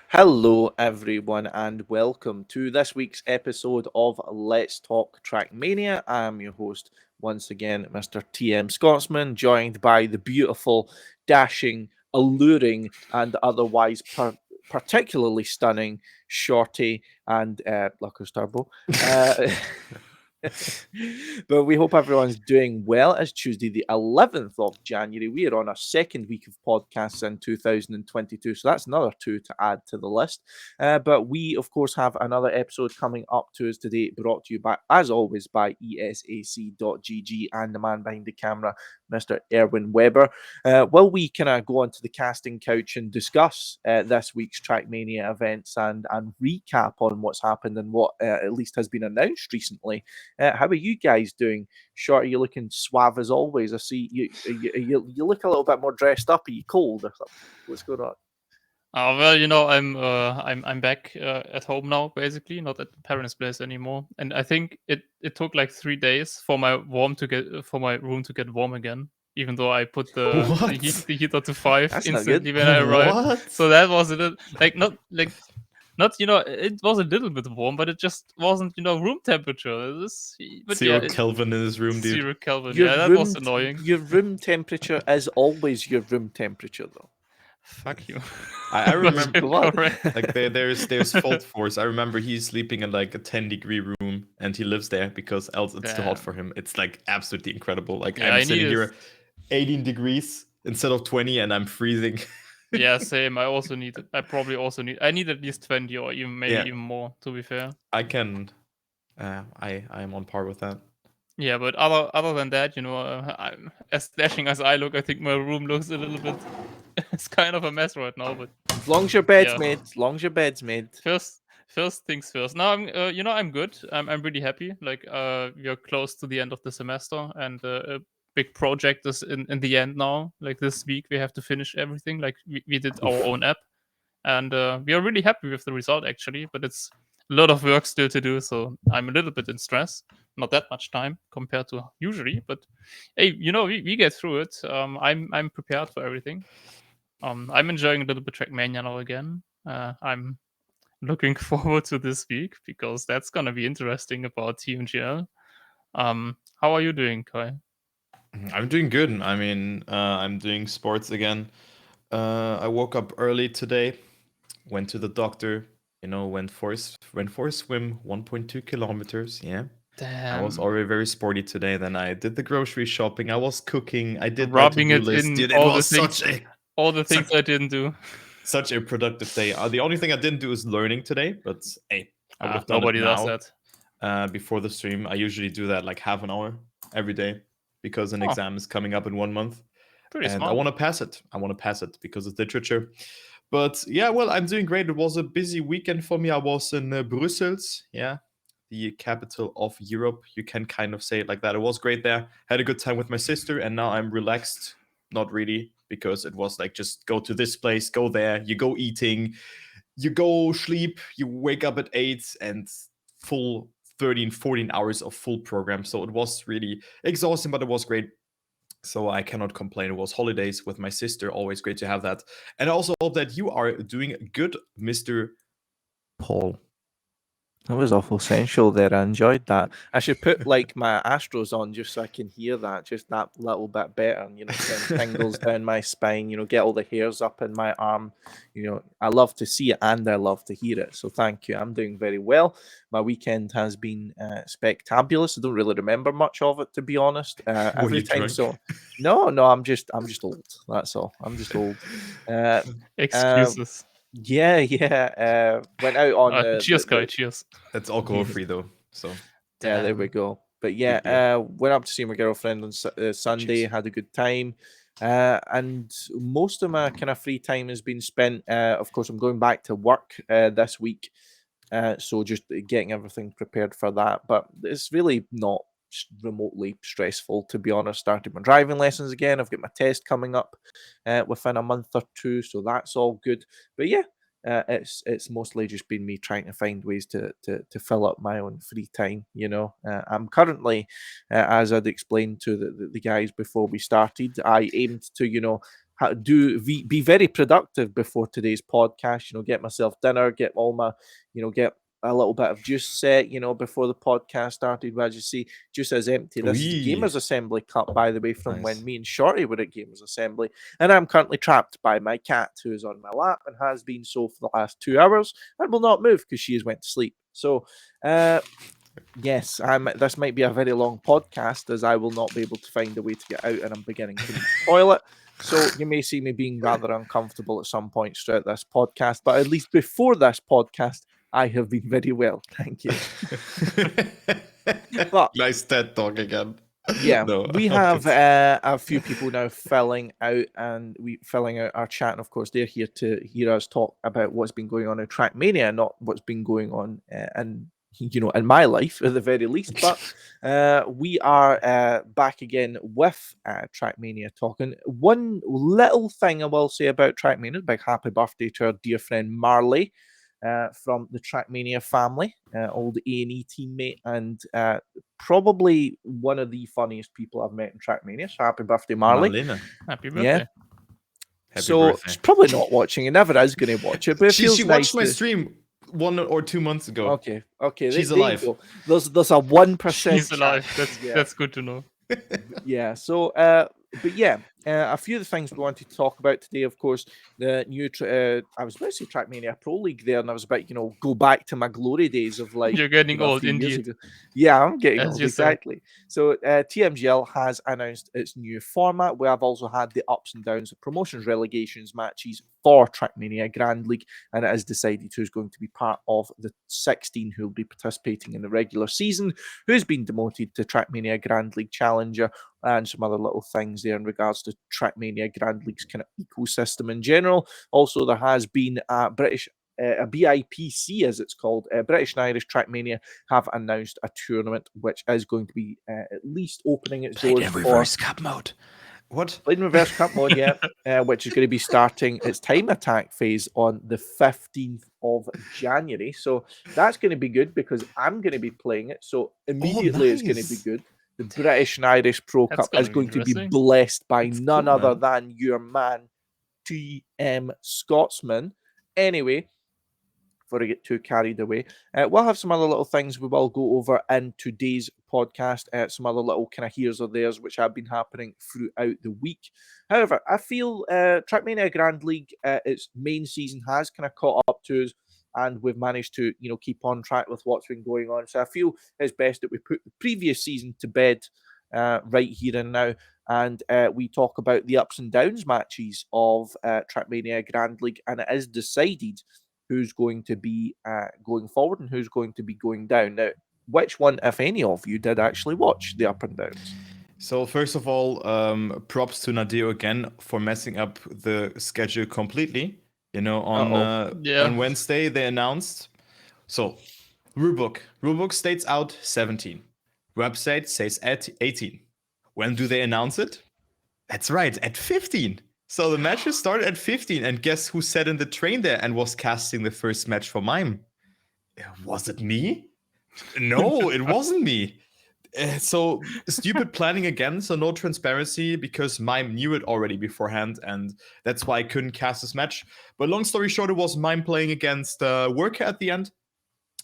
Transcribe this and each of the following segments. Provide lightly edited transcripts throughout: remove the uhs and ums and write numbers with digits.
Hello, everyone, and welcome to this week's episode of Let's Talk Trackmania. I'm your host once again, Mr. TM Scotsman, joined by the beautiful, dashing, alluring, and otherwise particularly stunning Shorty and LuckersTurbo. But we hope everyone's doing well. It's Tuesday, the 11th of January. We are on our second week of podcasts in 2022. So that's another two to add to the list. But we, of course, have another episode coming up to us today, brought to you by, as always, by esac.gg and the man behind the camera, Mr. Erwin Weber. Will we kind of go onto the casting couch and discuss this week's Trackmania events and recap on what's happened and what at least has been announced recently? How are you guys doing? Short, are you looking suave as always? I see you look a little bit more dressed up. Are you cold or something? What's going on? I'm back at home now, basically, not at the parents' place anymore. And I think it took like 3 days for my room to get warm again. Even though I put What? the heater to 5 That's not good. instantly when I arrived, What? so that was a little not it was a little bit warm, but it just wasn't room temperature. But yeah, Zero Kelvin in his room, dude. 0 Kelvin. Your Yeah, that was room annoying. your room temperature is always your room temperature, though. Fuck you. I But remember you're What? correct. like there's fault force. I remember he's sleeping in like a 10-degree room and he lives there because else it's too hot Damn. for him. It's like absolutely incredible. Like Yeah, I'm I sitting needed. here 18 degrees instead of 20 and I'm freezing. Yeah, same. I need at least 20 or maybe Yeah, even more, to be fair. I can I am on par with that. Yeah, but other than that, as dashing as I look, I think my room looks a little bit. It's kind of a mess right now, but As long as your bed's yeah. made, as long as your bed's made. First things first. Now I'm good. I'm really happy. Like we are close to the end of the semester, and a big project is in the end now. Like this week, we have to finish everything. Like we did our Oof. own app, and we are really happy with the result actually. But it's a lot of work still to do, so I'm a little bit in stress. Not that much time compared to usually, but hey, we get through it. I'm prepared for everything. I'm enjoying a little bit Trackmania now again. I'm looking forward to this week because that's gonna be interesting about TMGL. How are you doing, Kai? I'm doing good. I mean, I'm doing sports again. I woke up early today, went to the doctor, went for a swim, 1.2 kilometers. Yeah, I was Damn, already very sporty today. Then I did the grocery shopping. I was cooking. I did my rubbing to-do it list. in Dude, it was all the such things I didn't do. such a productive day. The only thing I didn't do is learning today, but hey, I would have done it Nobody does now that. before the stream. I usually do that like half an hour every day because an Oh, exam is coming up in 1 month pretty and I smart. want to pass it. I want to pass it because it's literature. But yeah, well, I'm doing great. It was a busy weekend for me. I was in Brussels, yeah, the capital of Europe. You can kind of say it like that. It was great there. Had a good time with my sister, and now I'm relaxed. Not really, because it was like just go to this place, go there, you go eating, you go sleep, you wake up at 8 and full 13, 14 hours of full program. So it was really exhausting, but it was great. So I cannot complain. It was holidays with my sister. Always great to have that. And I also hope that you are doing good, Mr. Paul. That was awful sensual there. I enjoyed that. I should put like my Astros on just so I can hear that just that little bit better. And, send tingles down my spine. Get all the hairs up in my arm. I love to see it and I love to hear it. So thank you. I'm doing very well. My weekend has been spectabulous. I don't really remember much of it, to be honest. Were Every you time, drunk? so no, I'm just old. That's all. I'm just old. Uh, uh, Excuses. yeah. Went out on Cheers, Kai. Cheers. That's alcohol free though. So Yeah, there we Damn. go. But yeah, good beer. went up to see my girlfriend on Sunday, Cheers. had a good time. And most of my kind of free time has been spent. Of course, I'm going back to work this week. So just getting everything prepared for that. But it's really not remotely stressful, to be honest. Started my driving lessons again. I've got my test coming up within a month or two. So that's all good. But yeah, it's mostly just been me trying to find ways to fill up my own free time. I'm currently, as I'd explained to the guys before we started, I aimed to be very productive before today's podcast. Get myself dinner, get all my, get a little bit of juice set, before the podcast started. But as you see, juice is empty. This is Wee. Gamers Assembly cup, by the way, from when Nice. me and Shorty were at Gamers Assembly. And I'm currently trapped by my cat, who is on my lap and has been so for the last 2 hours and will not move because she has went to sleep. So, yes, this might be a very long podcast, as I will not be able to find a way to get out, and I'm beginning to need the toilet. So you may see me being rather uncomfortable at some points throughout this podcast, but at least before this podcast, I have been very well. Thank you. But Nice TED talk again. yeah, No, we I have loved it. a few people now filling out our chat, and of course they're here to hear us talk about what's been going on in Trackmania, not what's been going on in my life at the very least. But we are back again with Trackmania talking. One little thing I will say about Trackmania: big happy birthday to our dear friend Marley. From the Trackmania family, old A&E teammate, and probably one of the funniest people I've met in Trackmania. So happy birthday, Marley. Marlene. Happy birthday. Yeah. Happy So birthday. she's probably not watching. He never is going to watch it, but it feels She nice watched my to- stream 1 or 2 months ago. Okay. She's there you alive. go. There's a 1%. He's alive. chance. That's good to know. Yeah. So, but yeah, a few of the things we wanted to talk about today, of course, the new. I was about to say Trackmania Pro League there, and I was about go back to my glory days of like You're getting a old, few years indeed. ago. Yeah, I'm getting As old, you said. exactly. So TMGL has announced its new format. We have also had the ups and downs of promotions, relegations, matches for Trackmania Grand League, and it is decided who's going to be part of the 16 who will be participating in the regular season, who's been demoted to Trackmania Grand League Challenger, and some other little things there in regards to Trackmania Grand League's kind of ecosystem in general. Also, there has been a BIPC, as it's called, British and Irish Trackmania have announced a tournament which is going to be at least opening its doors for cup mode. What? Played in reverse cup mode, yeah, which is going to be starting its time attack phase on the 15th of January. So that's going to be good because I'm going to be playing it. So immediately it's going to be nice. good. The British and Irish Pro That's Cup is gonna be going to be interesting. blessed by That's none cool, other man. than your man, TMScotsman. Anyway, before I get too carried away, we'll have some other little things we will go over in today's podcast, some other little kind of here's or there's which have been happening throughout the week. However, I feel Trackmania Grand League, its main season has kind of caught up to us, and we've managed to keep on track with what's been going on. So I feel it's best that we put the previous season to bed right here and now, and we talk about the ups and downs matches of Trackmania Grand League, and it is decided who's going to be going forward and who's going to be going down. Now, which one, if any of you, did actually watch the up and downs? So first of all, props to Nadeo again for messing up the schedule completely. On Wednesday they announced. So rulebook states out 17. Website says at 18. When do they announce it? That's right, at 15. So the matches started at 15, and guess who sat in the train there and was casting the first match for Mime? Was it me? No, it wasn't me. So stupid planning again, so no transparency because Mime knew it already beforehand, and that's why I couldn't cast this match. But long story short, it was Mime playing against Worker at the end,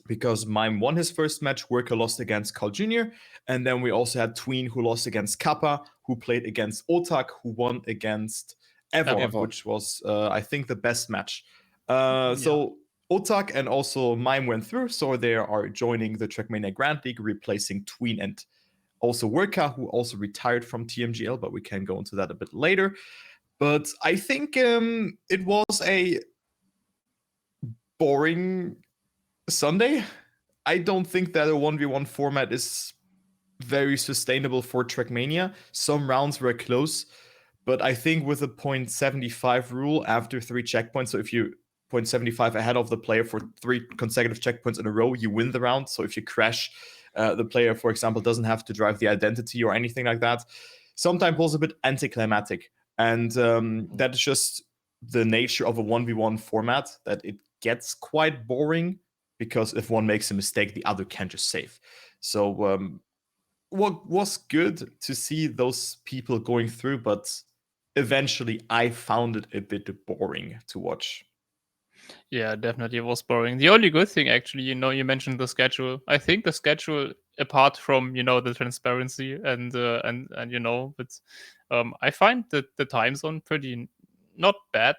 because Mime won his first match, Worker lost against Carl Jr., and then we also had Tween, who lost against Kappa, who played against Otak, who won against Evon, Evon. which was, I think, the best match. So Otak and also Mime went through, so they are joining the Trackmania Grand League, replacing Tween and also Worka, who also retired from TMGL, but we can go into that a bit later. But I think it was a boring Sunday. I don't think that a 1v1 format is very sustainable for Trackmania. Some rounds were close, but I think with the 0.75 rule after 3 checkpoints, so if you 0.75 ahead of the player for 3 consecutive checkpoints in a row, you win the round. So if you crash, the player, for example, doesn't have to drive the identity or anything like that. Sometimes was a bit anticlimactic. And that is just the nature of a 1v1 format, that it gets quite boring because if one makes a mistake, the other can just save. So what was good to see those people going through, but eventually I found it a bit boring to watch. Yeah, definitely it was boring. The only good thing, actually, you mentioned the schedule. I think the schedule, apart from the transparency but I find that the time zone pretty not bad.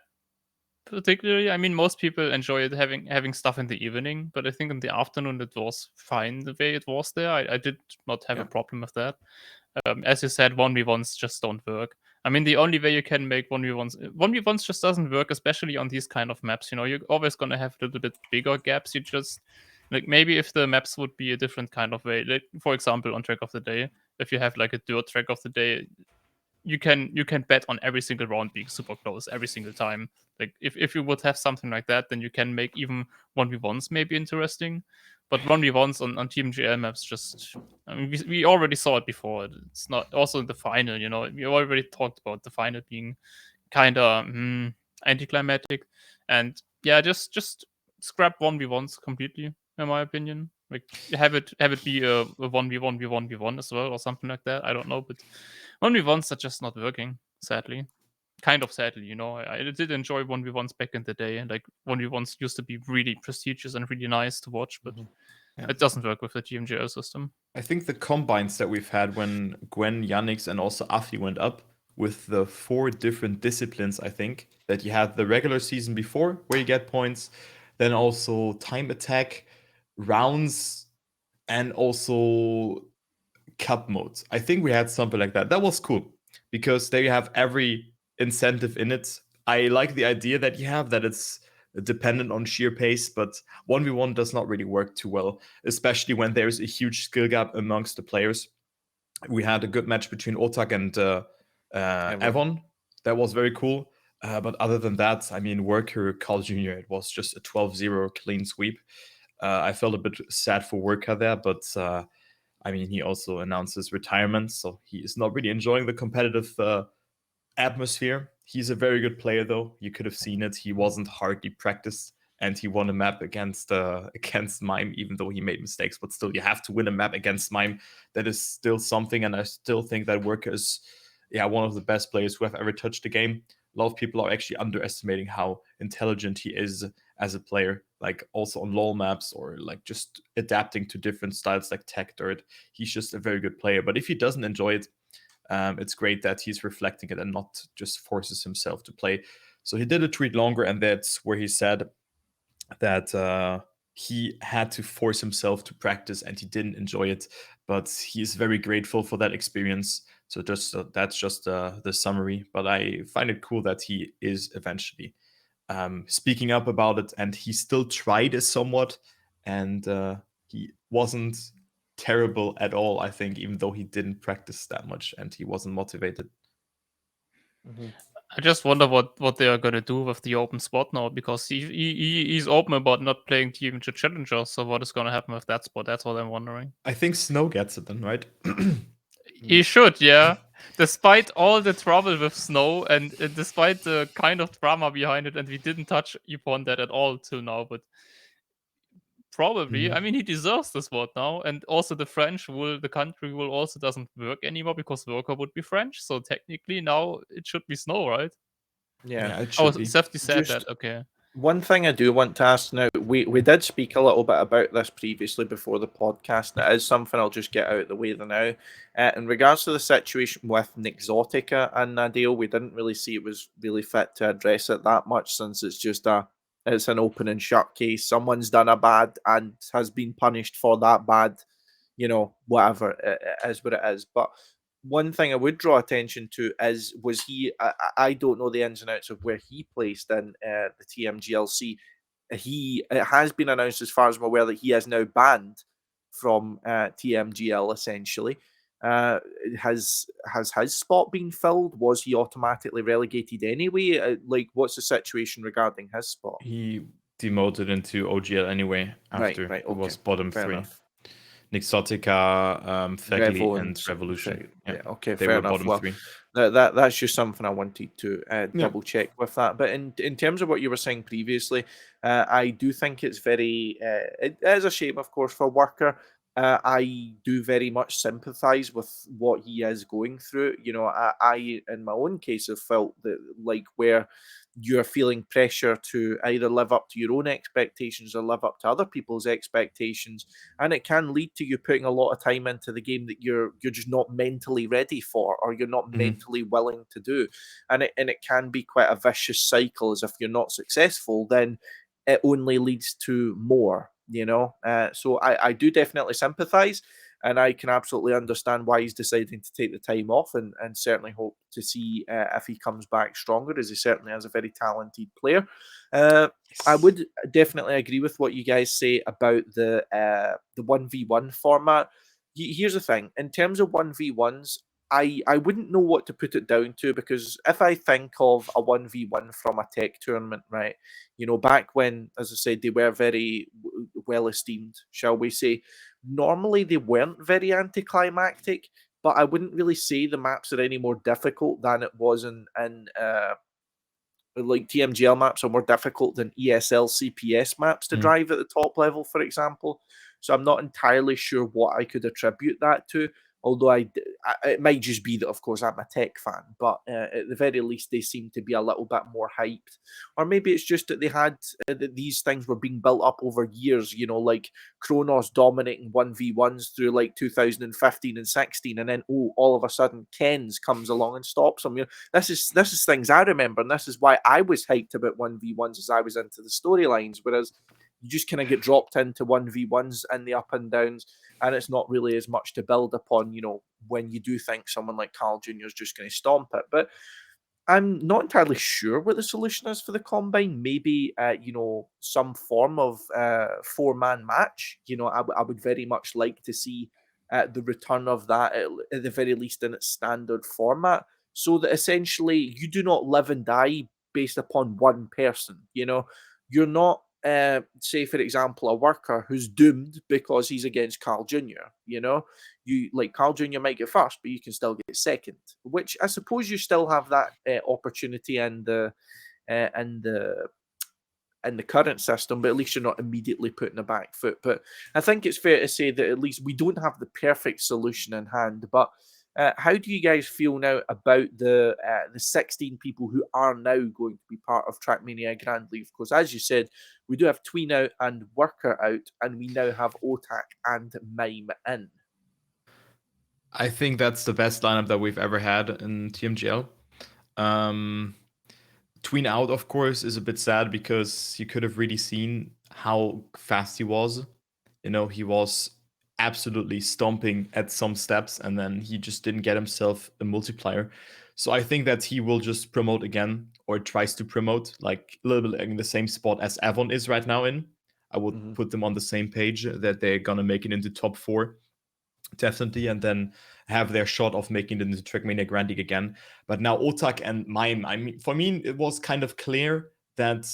Particularly, I mean, most people enjoy it having stuff in the evening, but I think in the afternoon it was fine the way it was there. I did not have a Yeah. problem with that. As you said, 1v1s just don't work. I mean, the only way you can make 1v1s just doesn't work, especially on these kind of maps. You're always gonna have a little bit bigger gaps. You just like maybe if the maps would be a different kind of way. Like for example, on track of the day, if you have like a dirt track of the day, you can bet on every single round being super close every single time. Like if you would have something like that, then you can make even 1v1s maybe interesting. But 1v1s on TMGL maps just, I mean, we already saw it before. It's not also in the final, we already talked about the final being kind of anticlimactic. And yeah, just scrap 1v1s completely, in my opinion. Like have it be a 1v1v1v1 as well or something like that. I don't know, but 1v1s are just not working, sadly. Kind of sadly, I did enjoy 1v1s back in the day, and like 1v1s used to be really prestigious and really nice to watch, but Yeah. it doesn't work with the TMGL system. I think the combines that we've had when Gwen, Yannick's, and also Afi went up with the 4 different disciplines, I think, that you had the regular season before, where you get points, then also time attack, rounds, and also cup modes. I think we had something like that. That was cool because there you have every incentive in it. I like the idea that you have that it's dependent on sheer pace, but 1v1 does not really work too well, especially when there's a huge skill gap amongst the players. We had a good match between Otak and Evon. That was very cool. But other than that, I mean, Worker, Carl Jr., it was just a 12-0 clean sweep. I felt a bit sad for Worker there, but I mean, he also announced his retirement, so he is not really enjoying the competitive atmosphere. He's a very good player, though. You could have seen it. He wasn't hardly practiced, and he won a map against against Mime, even though he made mistakes. But still, you have to win a map against Mime. That is still something, and I still think that Worker is, one of the best players who have ever touched the game. A lot of people are actually underestimating how intelligent he is as a player, like also on LoL maps or like just adapting to different styles like Tech Dirt. He's just a very good player. But if he doesn't enjoy it, it's great that he's reflecting it and not just forces himself to play. So he did a tweet longer, and that's where he said that he had to force himself to practice and he didn't enjoy it, but he is very grateful for that experience. So just that's just the summary. But I find it cool that he is eventually speaking up about it, and he still tried it somewhat, and he wasn't terrible at all, I think, even though he didn't practice that much and he wasn't motivated. I just wonder what they are gonna do with the open spot now, because he's open about not playing Team to Challenger. So what is gonna happen with that spot? That's what I'm wondering. I think Snow gets it then, right? He should, yeah. Despite all the trouble with Snow and despite the kind of drama behind it, and we didn't touch upon that at all till now, but probably, I mean, he deserves the spot now. And also the country rule also doesn't work anymore because Worker would be French. So technically now it should be Snow, right? Yeah. It Oh, should be. Safety said Just that. Okay. one thing I do want to ask now, we did speak a little bit about this previously before the podcast, and it is something I'll just get out of the way now. In regards to the situation with Nixotica and Nadal, we didn't really see it was really fit to address it that much, since it's an open and shut case. Someone's done a bad and has been punished for that bad, whatever, it is what it is. But one thing I would draw attention to is, was he? I don't know the ins and outs of where he placed in the TMGLC. It has been announced, as far as I'm aware, that he is now banned from TMGL. Essentially, has his spot been filled? Was he automatically relegated anyway? Like, what's the situation regarding his spot? He demoted into OGL anyway after Right. he was Okay. bottom Fair 3. enough. Nixotica, Fegli, Revo and Revolution. Yeah, okay, They fair were enough. bottom Well, 3. that's just something I wanted to Yeah. double check with that. But in terms of what you were saying previously, I do think it's very it is a shame, of course, for Worker. I do very much sympathize with what he is going through. I, in my own case, have felt that, like, where you're feeling pressure to either live up to your own expectations or live up to other people's expectations, and it can lead to you putting a lot of time into the game that you're just not mentally ready for, or you're not Mhm. mentally willing to do, and it can be quite a vicious cycle. As if you're not successful, then it only leads to more. So I do definitely sympathize, and I can absolutely understand why he's deciding to take the time off, and certainly hope to see if he comes back stronger, as he certainly has a very talented player. I Yes. would definitely agree with what you guys say about the 1v1 format. Here's the thing: in terms of 1v1s, I wouldn't know what to put it down to, because if I think of a 1v1 from a tech tournament, right, back when, as I said, they were very well esteemed, shall we say, normally they weren't very anticlimactic, but I wouldn't really say the maps are any more difficult than it was in like TMGL maps are more difficult than ESL CPS maps to Mhm. drive at the top level, for example. So I'm not entirely sure what I could attribute that to. Although it might just be that, of course, I'm a tech fan, but at the very least, they seem to be a little bit more hyped. Or maybe it's just that they had that these things were being built up over years. Like Kronos dominating 1v1s through like 2015 and 16, and then all of a sudden Ken's comes along and stops them. This is things I remember, and this is why I was hyped about 1v1s as I was into the storylines, whereas you just kind of get dropped into 1v1s in the up and downs, and it's not really as much to build upon, when you do think someone like Carl Jr. is just going to stomp it. But I'm not entirely sure what the solution is for the combine. Maybe, some form of four-man match. I would very much like to see the return of that, at the very least in its standard format, so that essentially you do not live and die based upon one person. You're not, say, for example, a worker who's doomed because he's against Carl Jr. You, like, Carl Jr. might get first, but you can still get second, which I suppose you still have that opportunity uh, in the in the current system, but at least you're not immediately put in the back foot. But I think it's fair to say that at least we don't have the perfect solution in hand. But how do you guys feel now about the 16 people who are now going to be part of Trackmania Grand League? Because as you said, we do have Tween out and Worker out, and we now have Otak and Mime in. I think that's the best lineup that we've ever had in TMGL. Um, Tween out, of course, is a bit sad because you could have really seen how fast he was. He was absolutely stomping at some steps, and then he just didn't get himself a multiplier. So I think that he will just promote again, or tries to promote, like a little bit in the same spot as Avon is right now in. I would Mhm. put them on the same page, that they're gonna make it into top 4, definitely, and then have their shot of making it into Trackmania Grand League again. But now Otak and Mime, I mean, for me, it was kind of clear that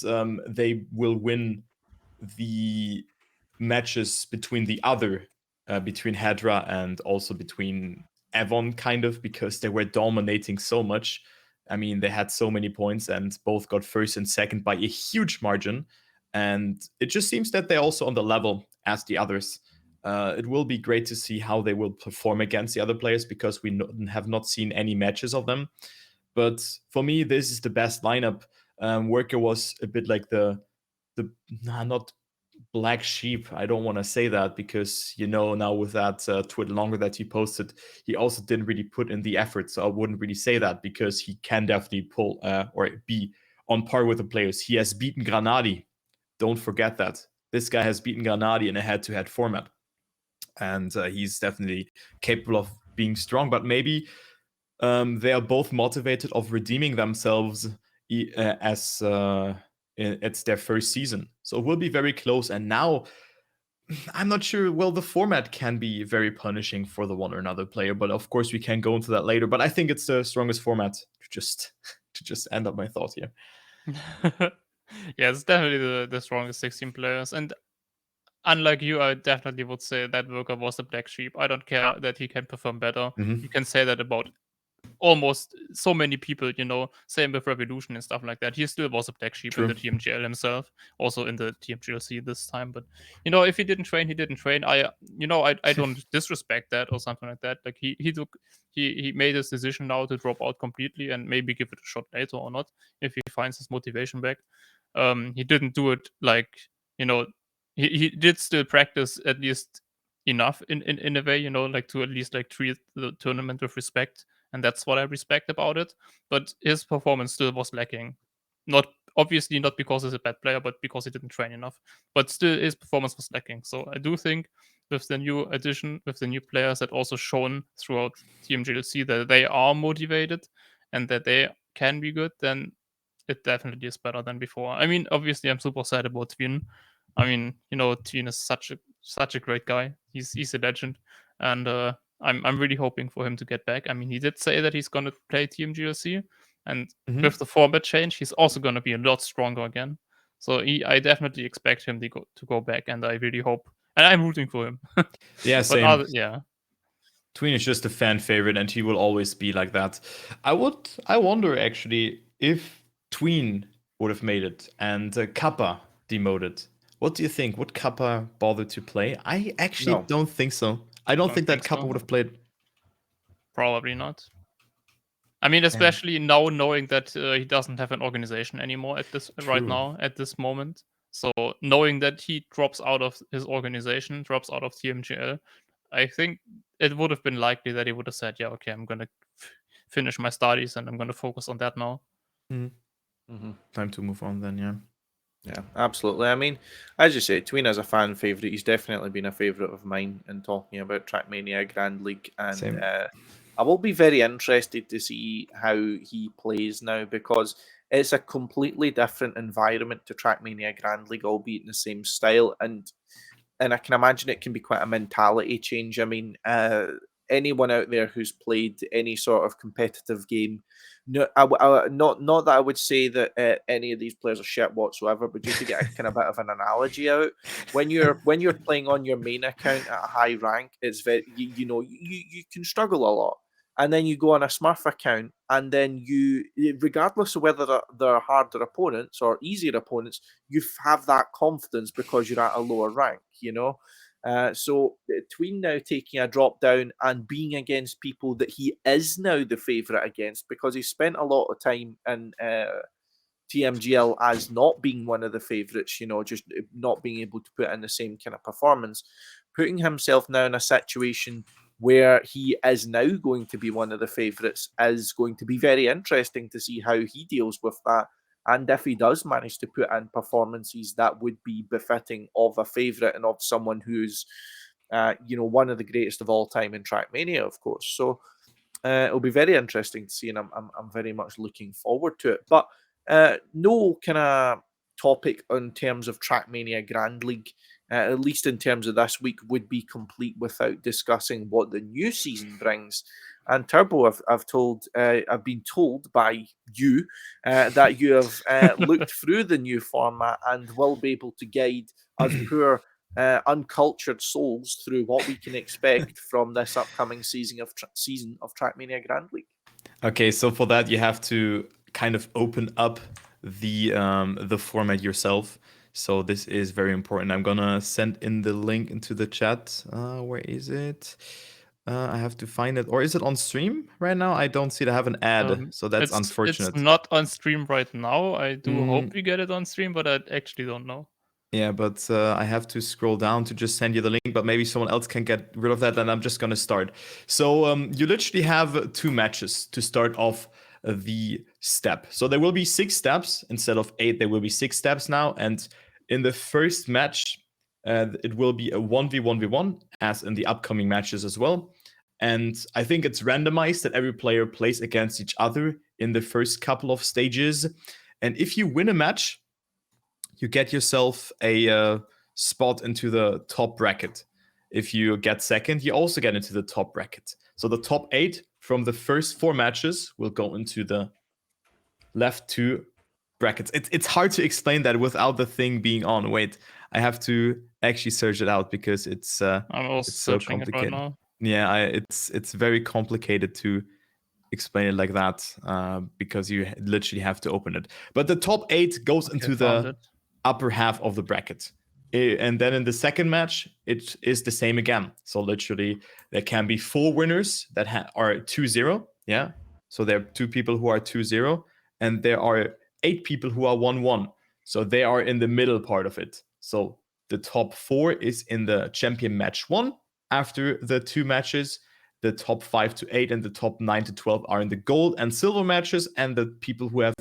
they will win the matches between the other, between Hedra and also between Avon, kind of, because they were dominating so much. I mean, they had so many points and both got first and second by a huge margin. And it just seems that they're also on the level as the others. It will be great to see how they will perform against the other players, because we have not seen any matches of them. But for me, this is the best lineup. Worker was a bit like not black sheep. I don't want to say that, because now with that Twitter longer that he posted, he also didn't really put in the effort. So I wouldn't really say that, because he can definitely pull or be on par with the players. He has beaten Granadi. Don't forget that this guy has beaten Granadi in a head-to-head format, and he's definitely capable of being strong. But maybe they are both motivated of redeeming themselves, as it's their first season, so it will be very close. And now I'm not sure. Well, the format can be very punishing for the one or another player, but of course we can go into that later. But I think it's the strongest format, to just end up my thought here. Yeah, it's definitely the strongest 16 players. And unlike you, I definitely would say that Worker was the black sheep. I don't care that he can perform better. Mhm. You can say that about almost so many people, same with Revolution and stuff like that. He still was a black sheep in the TMGL himself, also in the TMGLC this time. But if he didn't train, he didn't train. I don't disrespect that or something like that. Like he made his decision now to drop out completely and maybe give it a shot later or not if he finds his motivation back. He didn't do it like he did still practice at least enough in a way, like to at least like treat the tournament with respect, and that's what I respect about it. But his performance still was lacking. Not obviously not because he's a bad player, but because he didn't train enough. But still, his performance was lacking. So I do think with the new addition, with the new players that also shown throughout TMGLC that they are motivated and that they can be good, then it definitely is better than before. I mean, obviously, I'm super sad about Twin. I mean, Twin is such a great guy. He's a legend, and I'm really hoping for him to get back. I mean, he did say that he's gonna play TMGLC, and with the format change, he's also gonna be a lot stronger again. So I definitely expect him to go back, and I really hope, and I'm rooting for him. Yeah, But same. yeah, Tween is just a fan favorite, and he will always be like that. I wonder actually if Tween would have made it and Kappa demoted. What do you think? Would Kappa bother to play? I actually No. don't think so. I don't don't think that think Kappa so. would have played. Probably not. I mean, especially now knowing that he doesn't have an organization anymore at this right True. now at this moment. So knowing that he drops out of his organization, drops out of TMGL, I think it would have been likely that he would have said, "Yeah, okay, I'm gonna finish my studies and I'm gonna focus on that now." Time to move on then, yeah. Yeah, absolutely. I mean, as you say, Tween is a fan favourite. He's definitely been a favourite of mine in talking about Trackmania Grand League, and Same. I will be very interested to see how he plays now because it's a completely different environment to Trackmania Grand League, albeit in the same style, and I can imagine it can be quite a mentality change. I mean, anyone out there who's played any sort of competitive game, no, not that I would say that any of these players are shit whatsoever, but just to get a kind of bit of an analogy out, when you're playing on your main account at a high rank, it's very you can struggle a lot. And then you go on a Smurf account, and then regardless of whether they're harder opponents or easier opponents, you have that confidence because you're at a lower rank, So Tween now taking a drop down and being against people that he is now the favourite against because he spent a lot of time in TMGL as not being one of the favourites, just not being able to put in the same kind of performance, putting himself now in a situation where he is now going to be one of the favourites is going to be very interesting to see how he deals with that. And if he does manage to put in performances that would be befitting of a favourite and of someone who's, one of the greatest of all time in Trackmania, of course. So it'll be very interesting to see, and I'm very much looking forward to it. But no kind of topic in terms of Trackmania Grand League, at least in terms of this week, would be complete without discussing what the new season brings. And Turbo, I've been told by you that you have looked through the new format and will be able to guide us poor uncultured souls through what we can expect from this upcoming season of Trackmania Grand League. Okay, so for that you have to kind of open up the format yourself. So this is very important. I'm gonna send in the link into the chat. Where is it? I have to find it. Or is it on stream right now? I don't see it. I have an ad, so that's unfortunate. It's not on stream right now. I do hope we get it on stream, but I actually don't know. Yeah, but I have to scroll down to just send you the link, but maybe someone else can get rid of that, and I'm just going to start. So you literally have 2 matches to start off the step. So there will be 6 steps. Instead of 8, there will be 6 steps now. And in the first match, it will be a 1v1v1, as in the upcoming matches as well. And I think it's randomized that every player plays against each other in the first couple of stages. And if you win a match, you get yourself a spot into the top bracket. If you get second, you also get into the top bracket. So the top 8 from the first 4 matches will go into the left 2 brackets. It's hard to explain that without the thing being on. Wait, I have to actually search it out because it's I'm also so searching it right complicated. now. Yeah, it's very complicated to explain it like that because you literally have to open it. But the top 8 goes into the upper half of the bracket. And then in the second match, it is the same again. So literally, there can be 4 winners that are 2-0. Yeah. So there are 2 people who are 2-0, and there are 8 people who are 1-1. So they are in the middle part of it. So the top 4 is in the champion match 1. After the 2 matches, the top 5 to 8 and the top 9 to 12 are in the gold and silver matches, and the people who have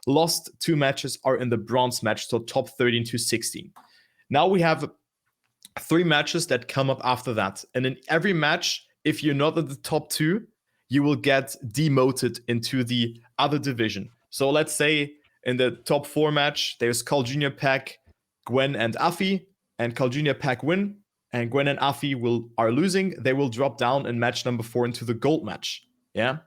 lost 2 matches are in the bronze match, so top 13 to 16. Now we have 3 matches that come up after that. And in every match, if you're not at the top 2, you will get demoted into the other division. So let's say in the top 4 match, there's Carl Jr. Pack, Gwen, and Afi. And Carl Jr. Pack win, and Gwen and Afi are losing. They will drop down in match number 4 into the gold match. Yeah.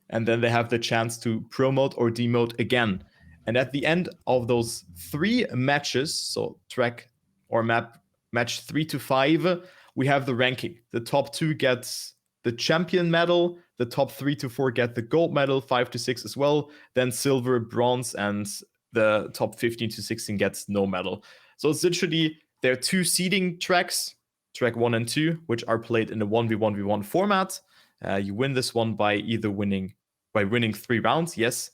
And then they have the chance to promote or demote again. And at the end of those 3 matches, so track or match 3 to 5, we have the ranking. The top 2 gets the champion medal, the top 3 to 4 get the gold medal, 5 to 6 as well, then silver, bronze, and the top 15 to 16 gets no medal. So it's literally, there are 2 seeding tracks, track 1 and 2, which are played in a 1v1v1 format. You win this one by winning 3 rounds, yes.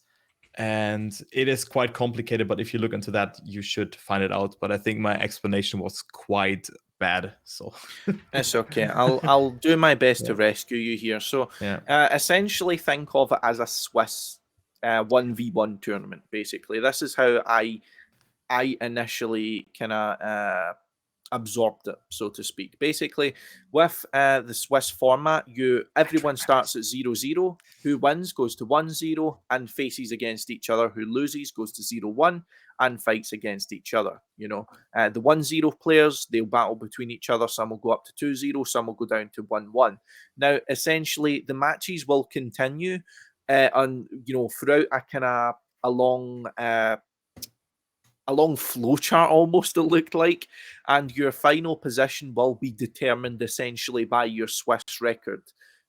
And it is quite complicated, but if you look into that, you should find it out. But I think my explanation was quite bad, so it's okay. I'll do my best to rescue you here. So essentially think of it as a Swiss 1v1 tournament, basically. This is how I initially kind of absorbed it, so to speak. Basically, with the Swiss format, everyone starts at 0-0. Who wins goes to 1-0 and faces against each other. Who loses goes to 0-1 and fights against each other. The 1-0 players, they'll battle between each other. Some will go up to 2-0, some will go down to 1-1. Now, essentially, the matches will continue on throughout a kind of a long flowchart almost, it looked like, and your final position will be determined essentially by your Swiss record.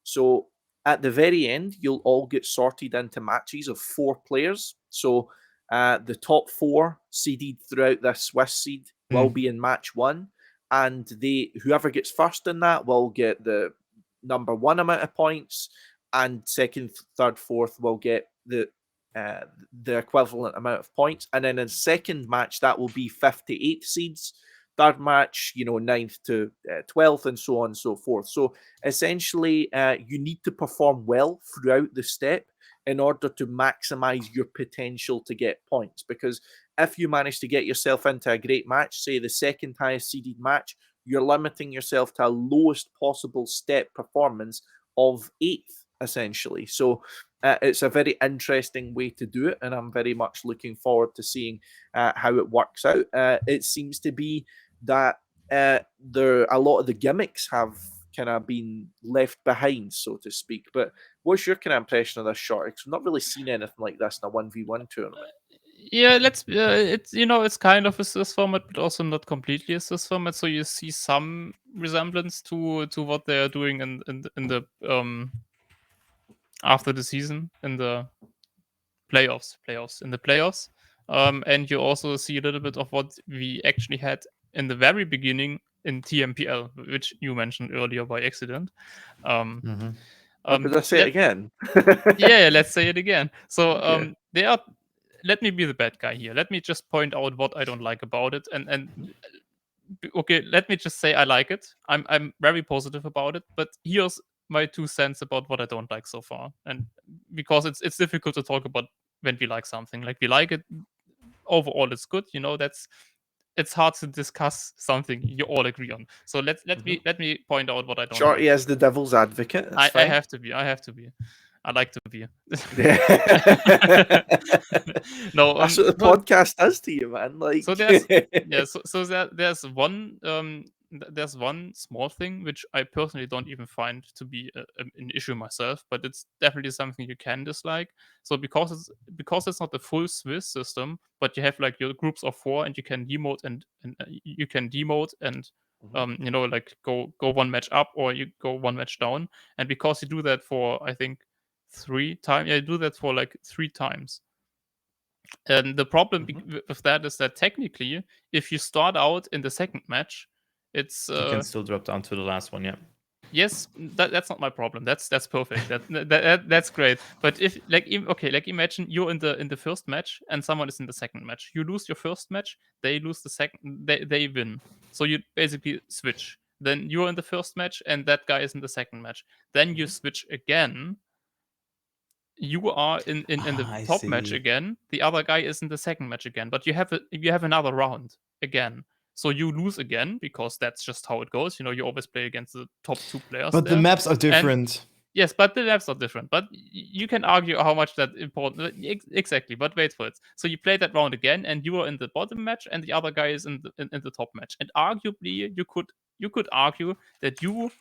So at the very end, you'll all get sorted into matches of 4 players. So the top 4 seeded throughout this Swiss seed will be in match 1, and whoever gets first in that will get the number 1 amount of points, and second, third, fourth will get the equivalent amount of points. And then in second match, that will be 5 to 8 seeds. Third match, 9th to 12th, and so on and so forth. So essentially, you need to perform well throughout the step in order to maximize your potential to get points. Because if you manage to get yourself into a great match, say the second highest seeded match, you're limiting yourself to a lowest possible step performance of 8th, essentially. So it's a very interesting way to do it, and I'm very much looking forward to seeing how it works out. It seems to be that a lot of the gimmicks have kind of been left behind, so to speak. But what's your kind of impression of this short? Because I've not really seen anything like this in a 1v1 tournament. Yeah, it's kind of a Swiss format, but also not completely a Swiss format. So you see some resemblance to what they are doing in the after the season, in the playoffs, and you also see a little bit of what we actually had in the very beginning in TMPL, which you mentioned earlier by accident. Did I say it again? Yeah, let's say it again. So let me be the bad guy here. Let me just point out what I don't like about it, and okay, let me just say I like it. I'm very positive about it, but here's my 2 cents about what I don't like so far. And because it's difficult to talk about when we like something. Like, we like it overall, it's good. It's hard to discuss something you all agree on. So let me point out what I don't Shorty like. as the devil's advocate. I have to be. I like to be. No, that's what the podcast does to you, man. Like, so there's one small thing which I personally don't even find to be an issue myself, but it's definitely something you can dislike. So because it's not the full Swiss system, but you have like your groups of 4, and you can demote and you can demote and like go one match up, or you go one match down, and because you do that for, I think, 3 times. I do that for like 3 times. And the problem with that is that technically, if you start out in the second match, it's You can still drop down to the last one, yeah. yes, that's not my problem. That's perfect. That's great. But if like imagine you're in the first match and someone is in the second match. You lose your first match, they lose the second, they win. So you basically switch. Then you're in the first match and that guy is in the second match. Then you switch again. You are in the I top match see. again. The other guy is in the second match again. But you have another round again. So you lose again because that's just how it goes. You always play against the top 2 players. But the there. maps are And different. yes, but the maps are different. But you can argue how much that important. Exactly. But wait for it. So you play that round again, and you are in the bottom match, and the other guy is in the top match. And arguably, you could argue that you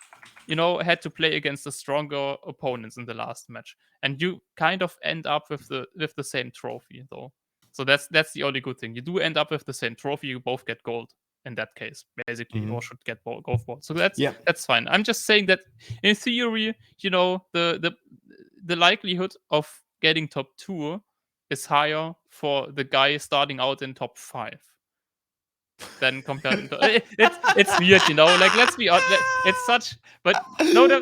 had to play against the stronger opponents in the last match, and you kind of end up with the same trophy though. So that's the only good thing. You do end up with the same trophy. You both get gold in that case, basically, or should get gold for. So that's fine. I'm just saying that in theory, the likelihood of getting top 2 is higher for the guy starting out in top 5 than compared to it's weird, like let's be honest, it's such but listen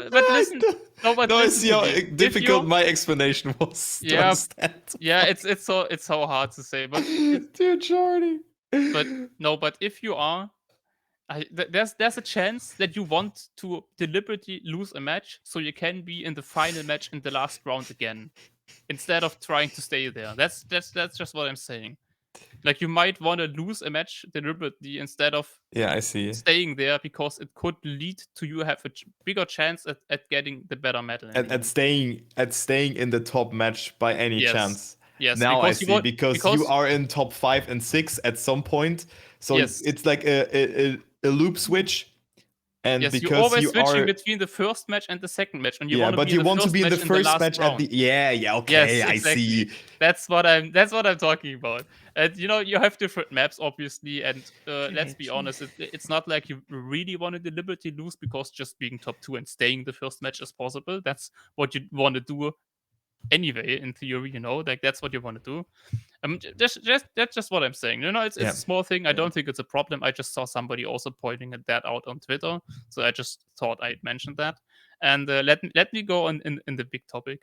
I listen see to how me. difficult my explanation was to Yeah, understand. yeah, it's so hard to say, but Dear Jordy. but if you are there's a chance that you want to deliberately lose a match so you can be in the final match in the last round again instead of trying to stay there. That's just what I'm saying. Like you might want to lose a match deliberately instead of Yeah, I see. staying there because it could lead to you have a bigger chance at getting the better medal. At staying in the top match by any chance. Yes. Now because I see, because you are in top 5 and 6 at some point. So yes. it's like a loop switch. And Yes, you're because always you switching are between the first match and the second match, and you yeah, want to but be you in the want to first be in the match in the first last match round. at the yeah, okay, Yes, I exactly. see. That's what I'm talking about. And you have different maps, obviously, and let's be honest, it's not like you really want to deliberately lose because just being top 2 and staying the first match is possible. That's what you want to do anyway, in theory, like that's what you want to do. That's just what I'm saying. It's Yeah. a small thing. I don't think it's a problem. I just saw somebody also pointing at that out on Twitter, so I just thought I'd mention that. And let me go on in the big topic.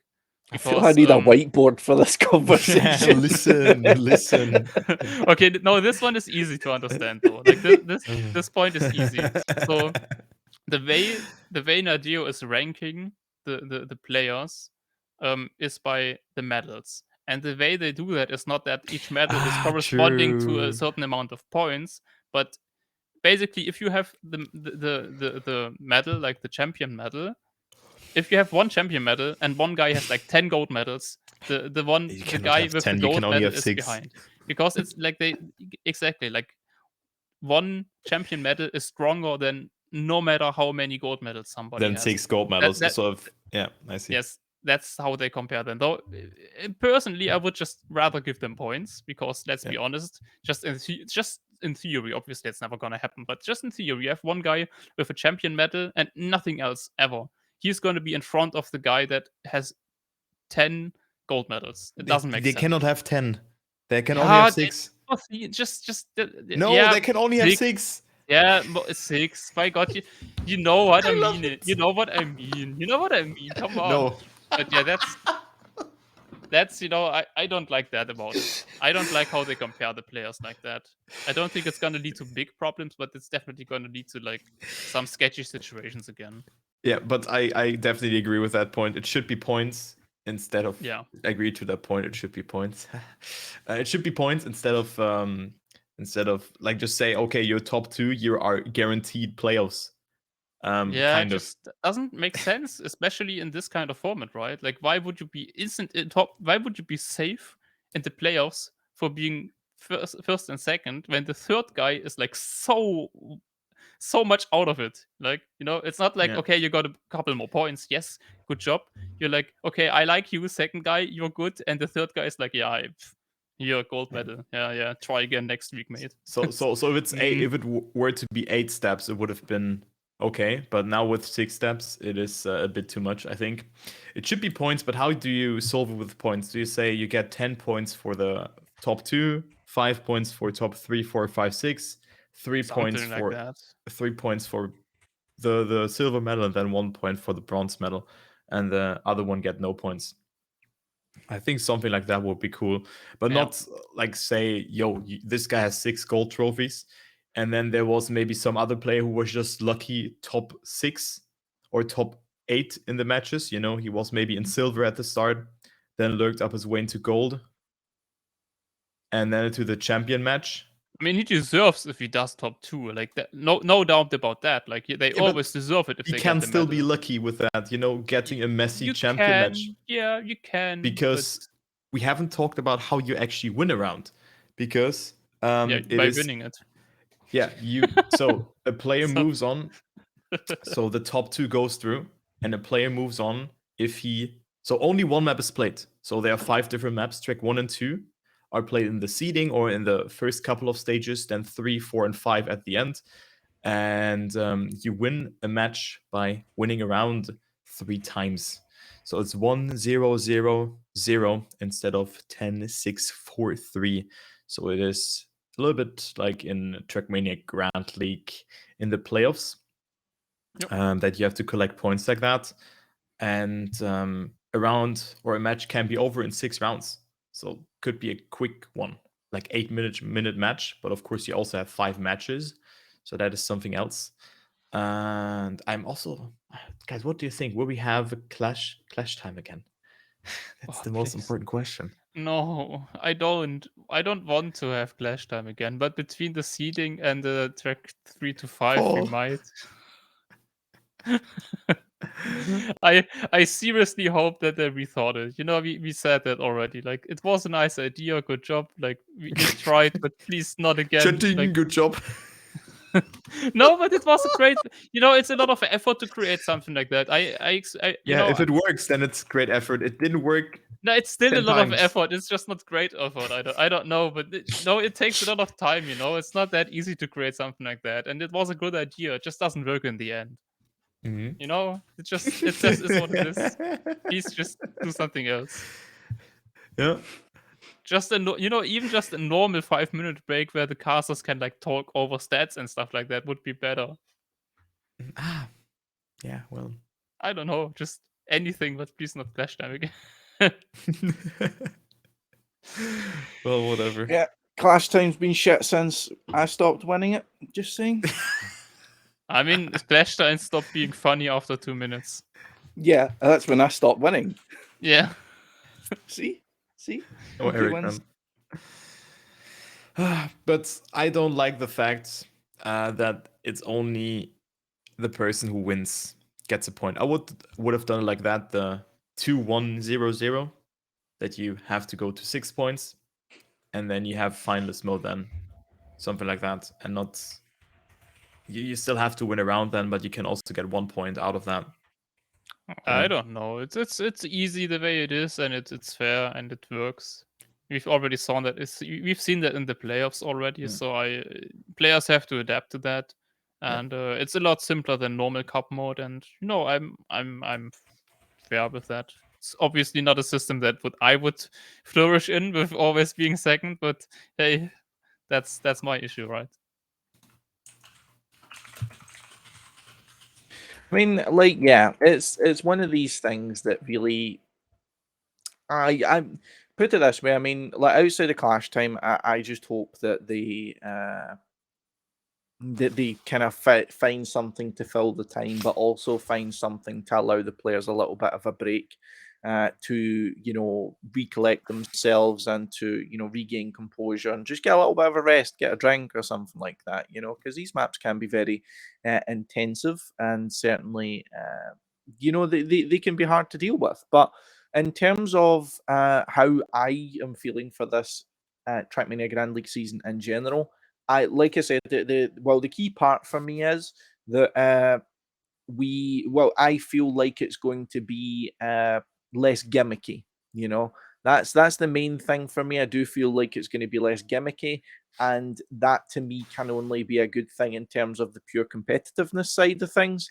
I feel I need a whiteboard for this conversation. Listen. Okay, no, this one is easy to understand though. Like this point is easy. So the way Nadeo is ranking the players is by the medals. And the way they do that is not that each medal is corresponding to a certain amount of points, but basically if you have the medal, like the champion medal, if you have one champion medal and one guy has like 10 gold medals, the guy with 10, the gold medal is 6. behind. Because it's like exactly like one champion medal is stronger than no matter how many gold medals somebody has. 6 gold medals. Yeah, I see. Yes, that's how they compare them. Though personally, I would just rather give them points because let's be honest, just in theory, obviously it's never gonna happen, but just in theory, you have one guy with a champion medal and nothing else ever. He's gonna be in front of the guy that has 10 gold medals. It doesn't make sense. They cannot have 10. They can only have 6. No, they can only have 6. Yeah, 6. My God, you know what I mean. You know what I mean. Come on. No. But yeah, that's I don't like that about it. I don't like how they compare the players like that. I don't think it's gonna lead to big problems, but it's definitely gonna lead to like some sketchy situations again. Yeah, but I definitely agree with that point. It should be points instead of agree to that point. It should be points. It should be points instead of like just say, okay, you're top 2, you are guaranteed playoffs. It just doesn't make sense, especially in this kind of format, right? Like, why would you be instant in top? Why would you be safe in the playoffs for being first and second when the third guy is like so much out of it? Like, it's not like okay, you got a couple more points. Yes, good job. You're like, okay, I like you, second guy, you're good, and the third guy is like, yeah, you're a gold medal. Yeah. Try again next week, mate. So if it's if it were to be 8 steps, it would have been Okay, but now with 6 steps, it is a bit too much, I think. It should be points, but how do you solve it with points? Do you say you get 10 points for the top 2, 5 points for top 3, 4, 5, 6, 3 points Something like for that. 3 points for the silver medal, and then 1 point for the bronze medal, and the other one get no points? I think something like that would be cool, but Yeah. not like say, yo, this guy has 6 gold trophies, and then there was maybe some other player who was just lucky top 6 or top 8 in the matches. You know, he was maybe in silver at the start, then lurked up his way into gold, and then into the champion match. I mean, he deserves if he does top 2, like that. No doubt about that. Like they Yeah, but always deserve it if he they can get the still be medal. lucky with that, you know, getting a messy You champion match. can, yeah, you can, Because but we haven't talked about how you actually win a round. Because yeah, it by is winning it. Yeah, so a player So- moves on. So the top 2 goes through, and a player moves on if he. So only one map is played. So there are 5 different maps. Track 1 and 2 are played in the seeding or in the first couple of stages. Then 3, 4, and 5 at the end. And you win a match by winning a round 3 times. So it's 1-0-0-0 instead of 10-6-4-3. So it is a little bit like in Trackmania Grand League in the playoffs, Yep. that you have to collect points like that. And a round or a match can be over in 6 rounds. So could be a quick one, like 8-minute match. But of course, you also have 5 matches. So that is something else. And I'm also, guys, what do you think? Will we have a clash time again? That's Oh, the most please. important question. No, I don't. I don't want to have clash time again. But between the seeding and the track 3 to 5, we Paul. might. I seriously hope that they rethought it. You know, we said that already. Like it was a nice idea, good job. Like you tried, but please not again. Like Good job. no, but it was a great. You know, it's a lot of effort to create something like that. You Yeah, know, if it works, then it's great effort. It didn't work. no, it's still a 10 lot of times. effort. It's just not great effort. I don't know, but no, it takes a lot of time. You know, it's not that easy to create something like that. And it was a good idea. It just doesn't work in the end. Mhm. You know, it just is what it is. Please just do something else. Yeah. Just you know, even just a normal 5-minute break where the casters can like talk over stats and stuff like that would be better. Ah. Yeah, well. I don't know, just anything, but please not clash time again. Well, whatever. Yeah, Clash Time's been shit since I stopped winning it. Just saying. I mean, clash time stopped being funny after 2 minutes. Yeah, that's when I stopped winning. Yeah. See? Oh, Okay, Eric, wins. man. But I don't like the fact that it's only the person who wins gets a point. I would have done it like that, the 2-1-0-0, that you have to go to 6 points, and then you have finalist mode then, something like that, and not. You still have to win a round then, but you can also get 1 point out of that. I don't know. It's easy the way it is, and it's fair and it works. We've already seen that. We've seen that in the playoffs already. Yeah. So players have to adapt to that, and it's a lot simpler than normal cup mode. And you know, I'm fair with that. It's obviously not a system that I would flourish in with always being second, but hey, that's my issue, right? I mean, like, yeah, it's one of these things that really, I put it this way. I mean, like outside of Clash Time, I just hope that they kind of find something to fill the time, but also find something to allow the players a little bit of a break, to recollect themselves and to regain composure and just get a little bit of a rest, get a drink or something like that. Because these maps can be very intensive and certainly they can be hard to deal with. But in terms of how I am feeling for this Trackmania Grand League season in general. Like I said, the key part for me is that I feel like it's going to be less gimmicky. That's the main thing for me. I do feel like it's going to be less gimmicky, and that to me can only be a good thing in terms of the pure competitiveness side of things.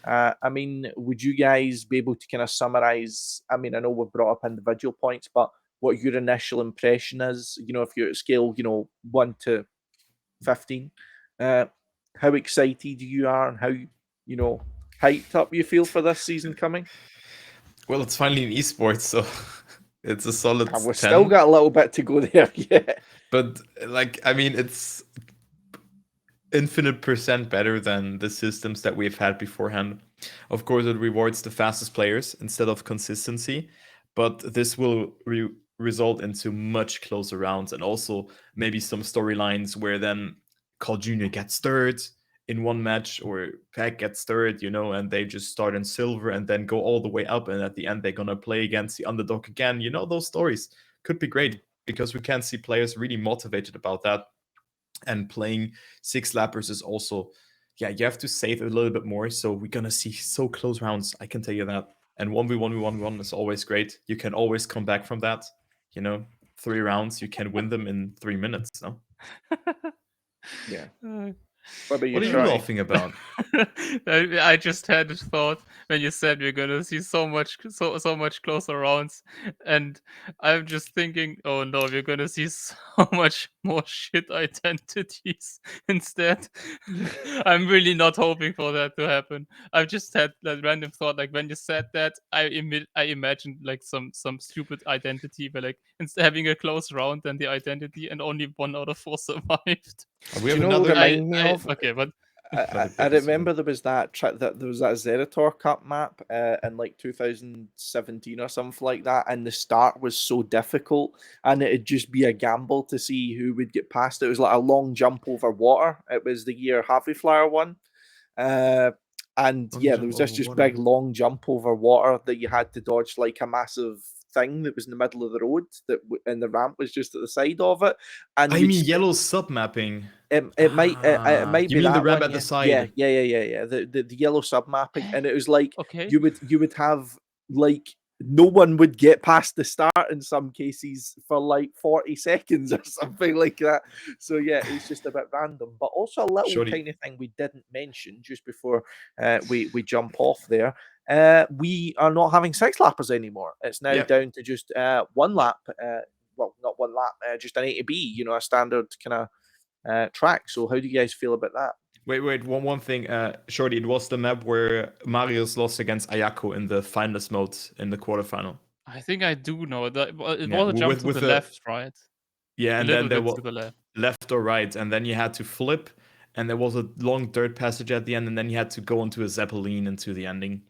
I mean, would you guys be able to kind of summarize? I mean, I know we've brought up individual points, but what your initial impression is, if you're at scale, 1 to 15, uh, how excited you are and how, hyped up you feel for this season coming? Well, it's finally an esports, so it's a solid And we've 10. still got a little bit to go there, yeah. But I mean, it's infinite percent better than the systems that we've had beforehand. Of course, it rewards the fastest players instead of consistency, but this will result into much closer rounds and also maybe some storylines where then Carl Jr. gets third in one match or Pack gets third, and they just start in silver and then go all the way up, and at the end they're gonna play against the underdog again. Those stories could be great because we can see players really motivated about that. And playing six lappers is also, you have to save a little bit more. So we're gonna see so close rounds, I can tell you that. And 1v1v1 is always great. You can always come back from that. 3 rounds, you can win them in 3 minutes. No, Yeah. Uh, What about you, what are you Troy? laughing about? I just had this thought when you said we're gonna see so much closer rounds, and I'm just thinking, oh no, we're gonna see so much more shit identities instead. I'm really not hoping for that to happen. I've just had that random thought, like when you said that, I imagined like some stupid identity where like instead having a close round than the identity, and only 1 out of 4 survived. We Do have you know what another. remind me of? Okay, but I remember there was that there was that Zerator Cup map in like 2017 or something like that, and the start was so difficult, and it'd just be a gamble to see who would get past. It was like a long jump over water. It was the year Harvey Flyer won. And Long yeah, there jump was this over just water. big long jump over water that you had to dodge like a massive thing that was in the middle of the road and the ramp was just at the side of it. And I you'd mean, yellow sub mapping. it might You be mean the that ramp one, at the yeah, side? yeah. The yellow sub mapping, and it was like okay. you would have like no one would get past the start in some cases for like 40 seconds or something like that. So yeah, it's just a bit random. But also a little Shorty. tiny thing we didn't mention just before we jump off there. We are not having six lappers anymore. It's now Yeah. down to just one lap. Well, not one lap, just an A to B. A standard kind of track. So how do you guys feel about that? Wait. One thing, Shorty. It was the map where Marius lost against Ayako in the finalist mode in the quarterfinal. I think I do know that it Yeah, was a jump to with the the left, right? yeah, A and then little there bit was to the left. left or right, and then you had to flip, and there was a long dirt passage at the end, and then you had to go into a zeppelin into the ending,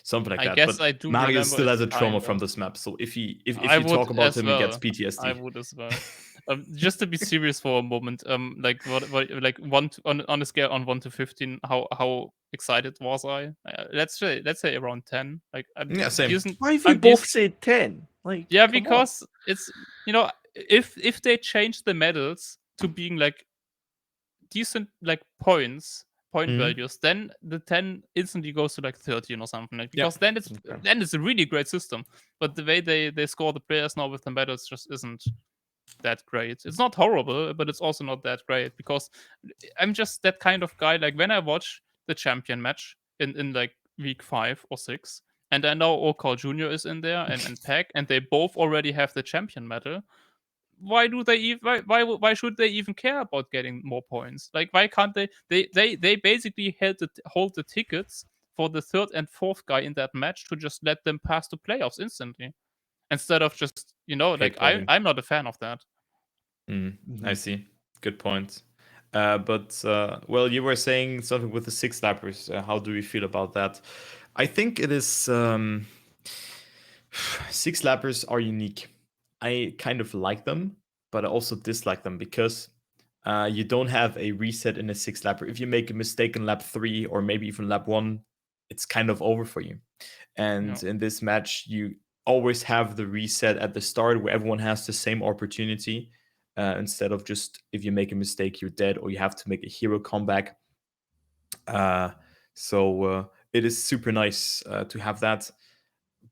something like I that. guess But I do Marius remember still it has a trauma kind from of. this map, so if I you talk would about as him, he gets well. I PTSD. would as well. Just to be serious for a moment, like what like on a scale on 1 to 15, how excited was I? Let's say around 10. Like Yeah, same. Why have you I'm both decent. said 10? Like, Yeah, come on. because it's if they change the medals to being like decent like point Mhm. values, then the 10 instantly goes to like 13 or something, like, Yeah. because then it's Okay. a really great system. But the way they score the players now with the medals just isn't that great. It's not horrible, but it's also not that great, because I'm just that kind of guy. Like when I watch the champion match in like week 5 or 6, and I know Carl Jr. is in there and Peck, and they both already have the champion medal. Why do they even why should they even care about getting more points? Like why can't they basically hold the tickets for the third and fourth guy in that match to just let them pass to playoffs instantly, instead of just like Cake I'm not a fan of that. I see. Good point. But well, you were saying something with the six lappers. How do we feel about that? I think it is six lappers are unique. I kind of like them, but I also dislike them because you don't have a reset in a six lapper. If you make a mistake in lap 3 or maybe even lap 1, it's kind of over for you. And No. in this match, you always have the reset at the start where everyone has the same opportunity. Instead of just if you make a mistake, you're dead, or you have to make a hero comeback. So it is super nice to have that.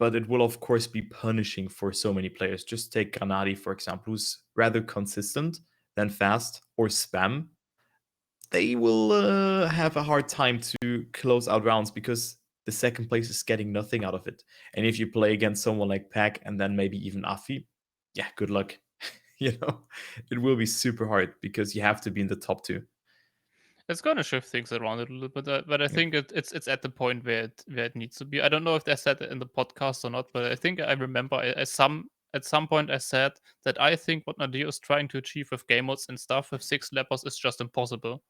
but it will of course be punishing for so many players. Just take Granadi, for example, who's rather consistent than fast, or Spam. They will have a hard time to close out rounds because the second place is getting nothing out of it. And if you play against someone like Pack and then maybe even Afi, yeah, good luck. It will be super hard because you have to be in the top two. It's gonna shift things around a little bit, but I think it's at the point where it needs to be. I don't know if they said it in the podcast or not, but I think I remember at some point I said that I think what Nadir is trying to achieve with game modes and stuff with 6 lepers is just impossible.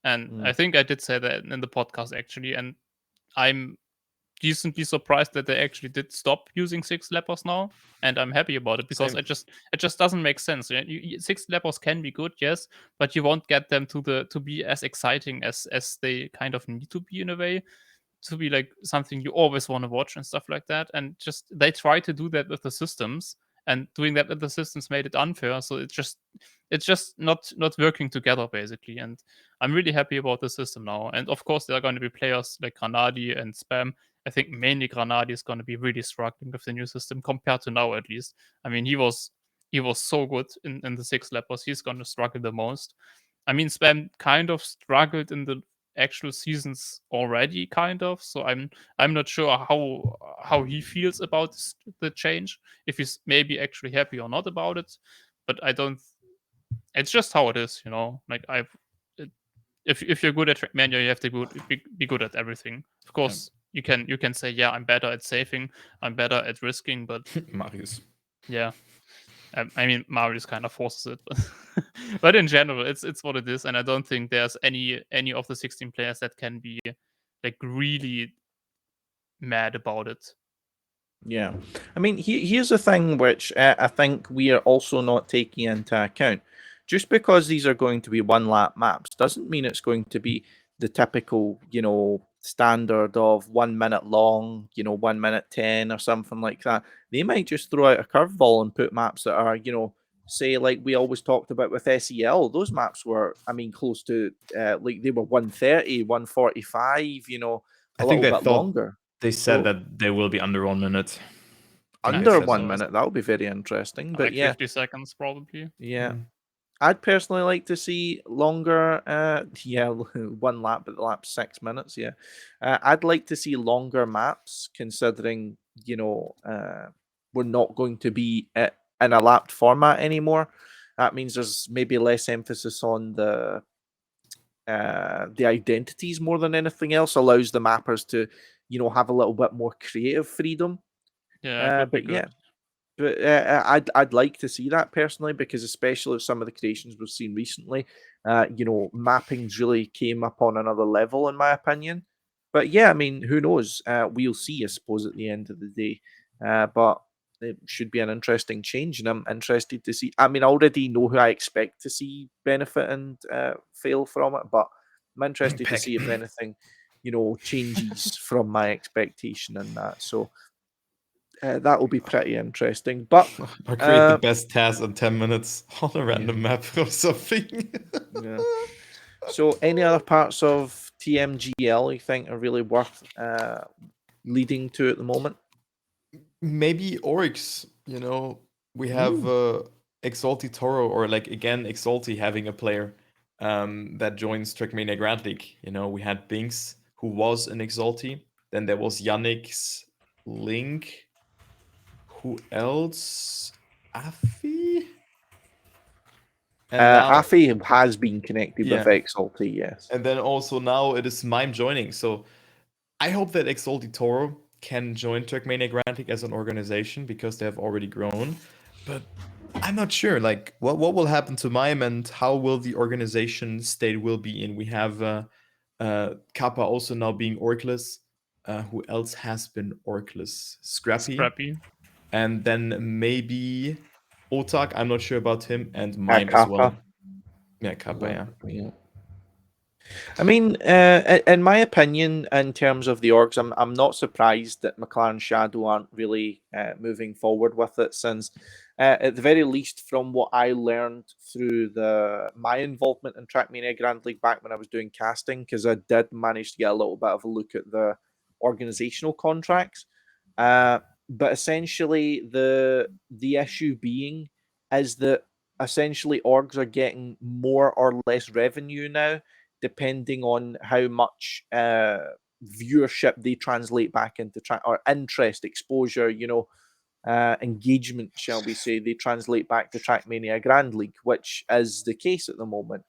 And I think I did say that in the podcast actually, and I'm decently surprised that they actually did stop using 6 lepers now, and I'm happy about it because Same. it just doesn't make sense. 6 lepers can be good, yes, but you won't get them to be as exciting as they kind of need to be in a way, to be like something you always want to watch and stuff like that. And just they try to do that with the systems, and doing that with the systems made it unfair. So it's just not working together basically. And I'm really happy about the system now. And of course there are going to be players like Granadi and Spam. I think mainly Granadi is going to be really struggling with the new system compared to now, at least. I mean, he was so good in the 6 lepers. He's going to struggle the most. I mean, Spam kind of struggled in the actual seasons already, kind of. So I'm not sure how he feels about the change. If he's maybe actually happy or not about it, but I don't. It's just how it is, you know. Like if you're good at Trackmania, you have to be good at everything. Of course, you can say, yeah, I'm better at saving, I'm better at risking, but Marius. yeah. I mean, Marius kind of forces it, but in general, it's what it is, and I don't think there's any of the 16 players that can be like really mad about it. Yeah. I mean, here's the thing which I think we are also not taking into account. Just because these are going to be one lap maps doesn't mean it's going to be the typical, standard of 1 minute long, 1 minute 10 or something like that. They might just throw out a curveball and put maps that are, say like we always talked about with SEL. Those maps were, I mean, close to like they were 130, 145, I a think little they bit thought longer. they said So that they will be under 1 minute. I think they under said one so. minute, that would be very interesting. But Like yeah, 50 seconds, probably. yeah. I'd personally like to see longer. Yeah, 1 lap, but the lap's 6 minutes. Yeah, I'd like to see longer maps, considering we're not going to be in a lapped format anymore. That means there's maybe less emphasis on the identities more than anything else. Allows the mappers to have a little bit more creative freedom. Yeah, it would be But good. yeah. But I'd like to see that personally, because especially with some of the creations we've seen recently, mappings really came up on another level in my opinion. But yeah, I mean, who knows? We'll see, I suppose, at the end of the day. But it should be an interesting change, and I'm interested to see. I mean, I already know who I expect to see benefit and fail from it, but I'm interested to Peck. see if anything, changes from my expectation in that. So that will be pretty interesting. But Or create the best task in 10 minutes on a random map or something. yeah. So, any other parts of TMGL you think are really worth leading to at the moment? Maybe Oryx, we have Exalti Toro, or like again Exalti having a player that joins Trackmania Grand League. We had Binks, who was an Exalti. Then there was Yannick's Link. Who else? Afi? And now, Afi has been connected with yeah. Exalty, yes. And then also now it is Mime joining. So I hope that Exalti Toro can join Trackmania Grand League as an organization, because they have already grown. But I'm not sure. Like, what will happen to Mime, and how will the organization state will be in? We have Kappa also now being Orkless. Who else has been Orkless? Scrappy. And then maybe Otak. I'm not sure about him, and Mime as Kappa. well. Yeah, Kappa. Yeah. I mean, in my opinion, in terms of the orgs, I'm not surprised that McLaren Shadow aren't really moving forward with it, since at the very least, from what I learned through my involvement in Trackmania Grand League back when I was doing casting, because I did manage to get a little bit of a look at the organizational contracts. But essentially, the issue being is that essentially orgs are getting more or less revenue now, depending on how much viewership they translate back into or interest, exposure, engagement, shall we say, they translate back to Trackmania Grand League, which is the case at the moment.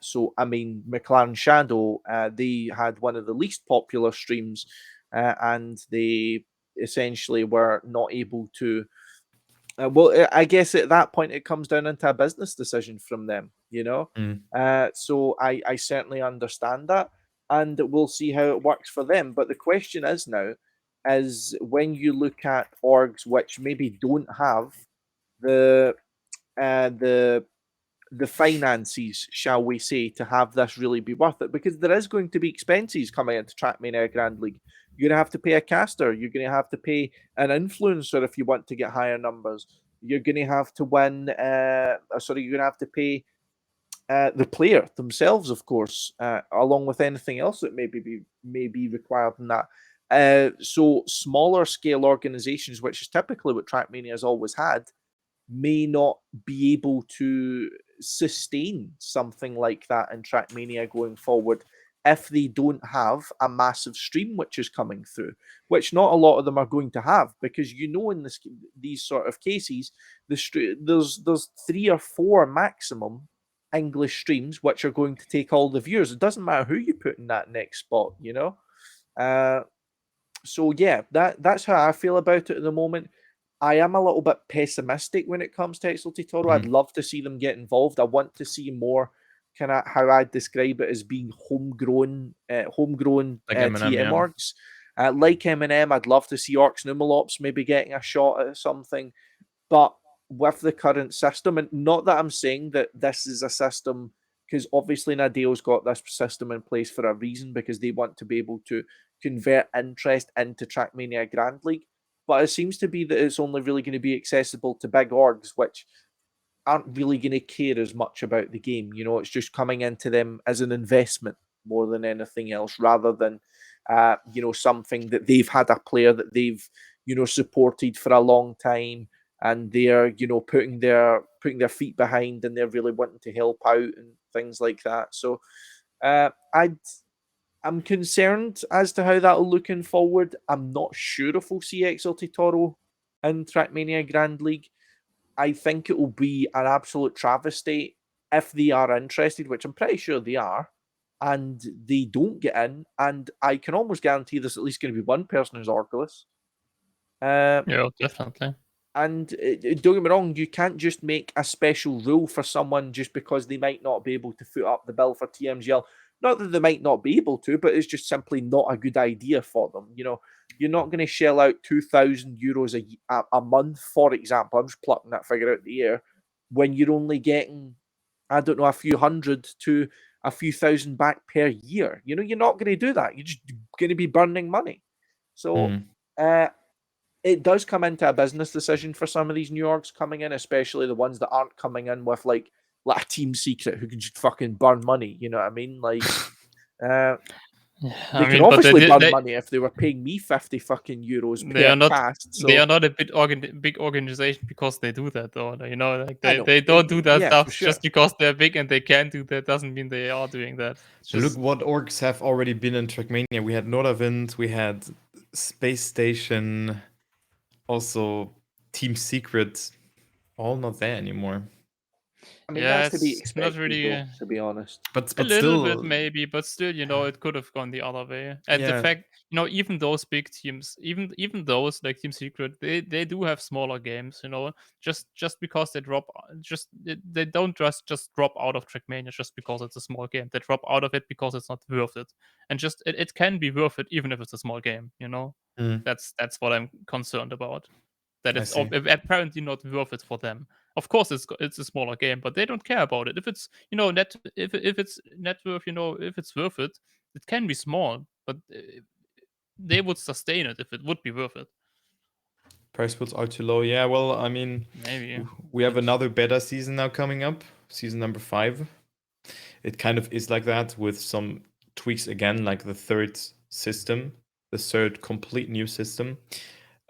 So, I mean, McLaren Shadow, they had one of the least popular streams, and they essentially were not able to. Well, I guess at that point it comes down into a business decision from them, So I certainly understand that, and we'll see how it works for them. But the question is now, is when you look at orgs which maybe don't have the uh, the the finances, shall we say, to have this really be worth it, because there is going to be expenses coming into Trackmania Grand League. You're going to have to pay a caster. You're going to have to pay an influencer if you want to get higher numbers. You're going to have to win. You're going to have to pay the player themselves, of course, along with anything else that may be required in that. So smaller scale organizations, which is typically what Trackmania has always had, may not be able to sustain something like that in Trackmania going forward if they don't have a massive stream which is coming through, which not a lot of them are going to have, because in these sort of cases, there's 3 or 4 maximum English streams which are going to take all the viewers. It doesn't matter who you put in that next spot, So yeah, that's how I feel about it at the moment. I am a little bit pessimistic when it comes to XLT Toro. I'd love to see them get involved. I want to see more, kind of how I describe it as being homegrown Like Eminem, TM yeah. orgs. Like Eminem, I'd love to see Orcs Numalops maybe getting a shot at something. But with the current system, and not that I'm saying that this is a system, because obviously Nadeo's got this system in place for a reason, because they want to be able to convert interest into Trackmania Grand League. But it seems to be that it's only really going to be accessible to big orgs, which aren't really going to care as much about the game. It's just coming into them as an investment more than anything else, rather than, something that they've had a player that they've, supported for a long time, and they're, putting their feet behind, and they're really wanting to help out and things like that. So, I'm concerned as to how that'll look in forward. I'm not sure if we'll see XLT Toro in Trackmania Grand League. I think it will be an absolute travesty if they are interested, which I'm pretty sure they are, and they don't get in. And I can almost guarantee there's at least going to be one person who's Orculus. Yeah, definitely. And don't get me wrong, you can't just make a special rule for someone just because they might not be able to foot up the bill for TMGL. Not that they might not be able to, but it's just simply not a good idea for them. You're not going to shell out €2,000 a month, for example. I'm just plucking that figure out of the air, when you're only getting, I don't know, a few hundred to a few thousand back per year. You're not going to do that. You're just going to be burning money. So, it does come into a business decision for some of these New Yorks coming in, especially the ones that aren't coming in with like a team secret who can just fucking burn money. You know what I mean? Like, they can obviously burn money if they were paying me 50 fucking euros per cast. So they are not a big organization because they do that, though. Like know. they don't do that stuff sure. just because they're big and they can do that. Doesn't mean they are doing that. Look what orgs have already been in Trackmania. We had Nordavind, we had Space Station, also Team Secret, all not there anymore. I mean, that's to be expected, not really, though, to be honest. But a little still, bit maybe, but still, it could have gone the other way. And the fact, even those big teams, even those like Team Secret, they do have smaller games. Just because they drop, they don't just drop out of Trackmania just because it's a small game. They drop out of it because it's not worth it, and just it can be worth it even if it's a small game. That's what I'm concerned about. That it's apparently not worth it for them. Of course, it's a smaller game, but they don't care about it. If it's if it's net worth, if it's worth it, it can be small, but they would sustain it if it would be worth it. Price puts are too low. Yeah, well, I mean, maybe we have another beta season now coming up, season number 5. It kind of is like that with some tweaks again, like the third system, the third complete new system.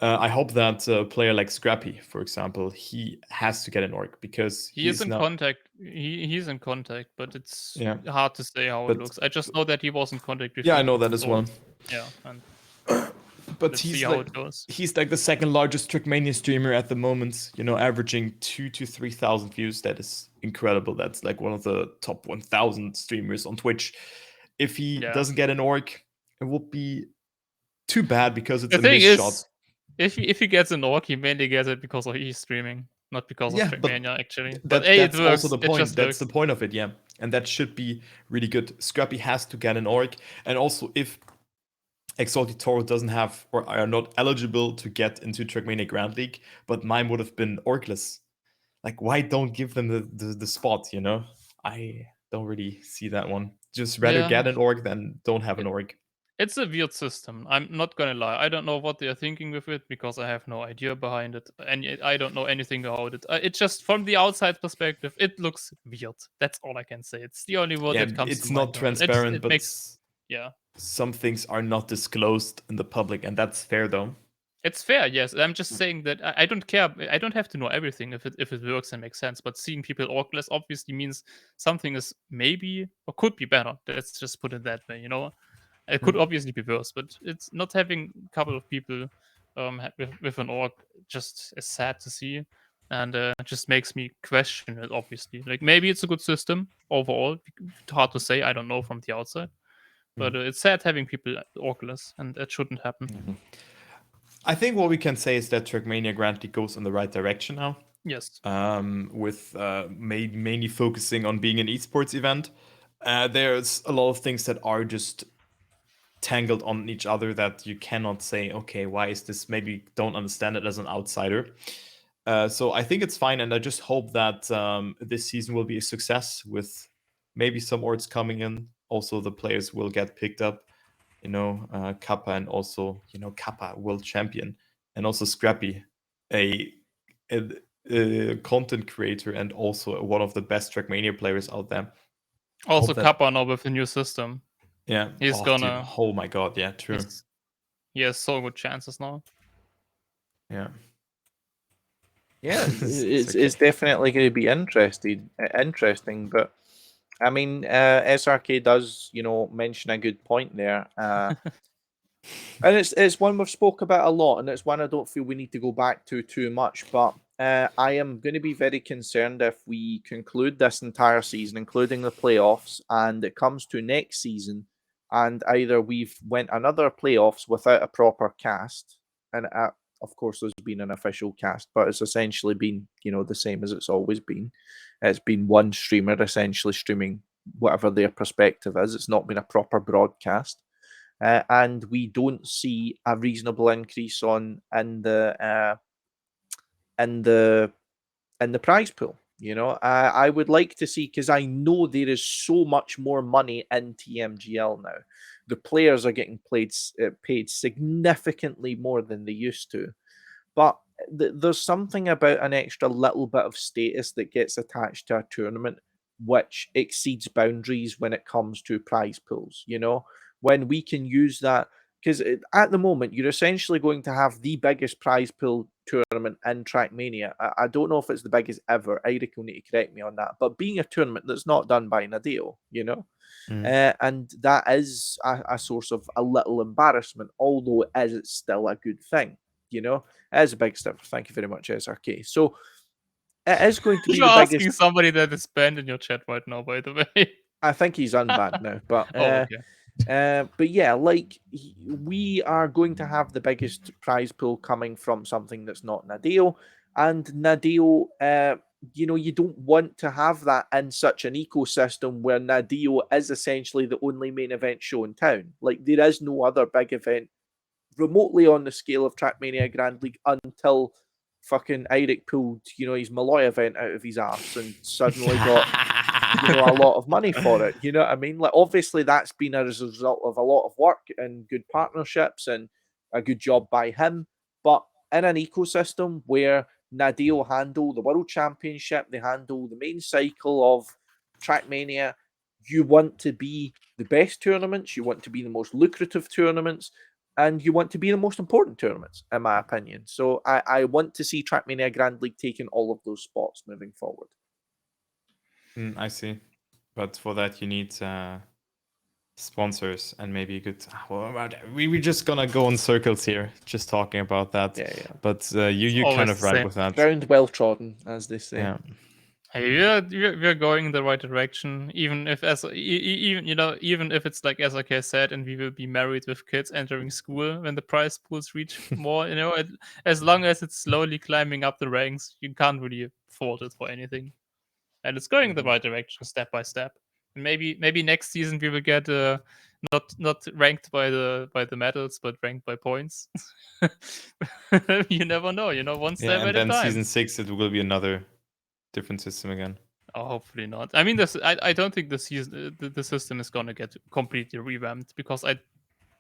I hope that a player like Scrappy, for example, he has to get an orc because He is he's in now. contact. He's in contact, but it's Yeah, hard to say how it but looks. I just know that he was in contact with yeah, I you. know that as well. Yeah, and But let's see he's how like it goes. he's like the second largest Trackmania streamer at the moment. You know, averaging 2,000 to 3,000 views. That is incredible. That's like one of the top 1,000 streamers on Twitch. If he Yeah. doesn't get an orc, it would be too bad because it's The a thing missed shot. is, if he gets an orc, he mainly gets it because of he's streaming, not because of Yeah, but Trackmania actually. But hey, that's it also works. the It point. just That's works. the point of it, yeah. And that should be really good. Scrappy has to get an orc, and also if Exalted Toro doesn't have or are not eligible to get into Trackmania Grand League, but mine would have been orcless. Like, why don't give them the spot? You know, I don't really see that one. Just rather Yeah. get an orc than don't have an orc. It's a weird system. I'm not gonna lie. I don't know what they are thinking with it because I have no idea behind it, and I don't know anything about it. It's just from the outside perspective, it looks weird. That's all I can say. It's the only word Yeah, that comes to it's mind. not transparent, It but makes yeah. some things are not disclosed in the public, and that's fair though. It's fair, yes. I'm just saying that I don't care. I don't have to know everything if it works and makes sense. But seeing people orcless obviously means something is maybe or could be better. Let's just put it that way. You know, it could obviously be worse, but it's not having a couple of people with an orc just is sad to see, and it just makes me question it. Obviously, like maybe it's a good system overall. Hard to say. I don't know from the outside, but it's sad having people orcless, and that shouldn't happen. I think what we can say is that Trackmania Grand League goes in the right direction now. Yes. With mainly focusing on being an esports event. There's a lot of things that are just tangled on each other that you cannot say, okay, why is this? Maybe don't understand it as an outsider. So I think it's fine, and I just hope that this season will be a success with maybe some ords coming in. Also, the players will get picked up. You know, Kappa, and also Kappa world champion, and also Scrappy, a, a content creator and also one of the best Trackmania players out there. Also, Hope that- Kappa now with the new system. Yeah. He's Dude, gonna. oh my god. Yeah. True. He has so good chances now. Yeah. Yeah, It's it's okay. definitely going to be interesting. But I mean, SRK does mention a good point there, and it's one we've spoke about a lot, and it's one I don't feel we need to go back to too much. But I am going to be very concerned if we conclude this entire season, including the playoffs, and it comes to next season, and either we've went another playoffs without a proper cast, and of course there's been an official cast, but it's essentially been the same as it's always been. It's been one streamer essentially streaming whatever their perspective is. It's not been a proper broadcast. And we don't see a reasonable increase on in the prize pool. I would like to see, because I know there is so much more money in TMGL now. The players are getting paid significantly more than they used to, but there's something about an extra little bit of status that gets attached to a tournament which exceeds boundaries when it comes to prize pools. When we can use that, because at the moment you're essentially going to have the biggest prize pool tournament in Trackmania. I don't know if it's the biggest ever. Eric will need to correct me on that. But being a tournament that's not done by Nadeo, and that is a source of a little embarrassment, although it's still a good thing. It is a big step. Thank you very much, SRK. So it is going to be You're the asking biggest. somebody that is banned in your chat right now, by the way. I think he's unbanned now, but Oh, okay. but yeah, like we are going to have the biggest prize pool coming from something that's not Nadeo, and Nadeo. You don't want to have that in such an ecosystem where Nadeo is essentially the only main event show in town. Like there is no other big event remotely on the scale of Trackmania Grand League until fucking Eric pulled, his Malloy event out of his arse and suddenly got, a lot of money for it. You know what I mean? Like, obviously, that's been as a result of a lot of work and good partnerships and a good job by him. But in an ecosystem where Nadeo handle the World Championship, they handle the main cycle of Trackmania, you want to be the best tournaments, you want to be the most lucrative tournaments. and you want to be in the most important tournaments, in my opinion. So I want to see Trackmania Grand League taking all of those spots moving forward. I see. But for that, you need sponsors and maybe a good. Well, we're just gonna go in circles here, just talking about that. Yeah. But you kind always of the right same. with that. Ground well trodden, as they say. Yeah. Hey, we're going in the right direction. Even if even if it's like SRK said, and we will be married with kids entering school when the prize pools reach more. As long as it's slowly climbing up the ranks, you can't really fault it for anything. And it's going in the right direction, step by step. And maybe next season we will get not ranked by the medals, but ranked by points. You never know. One step And at a then time. season 6, it will be another different system again. Oh, hopefully not. I mean, I don't think the system is gonna get completely revamped because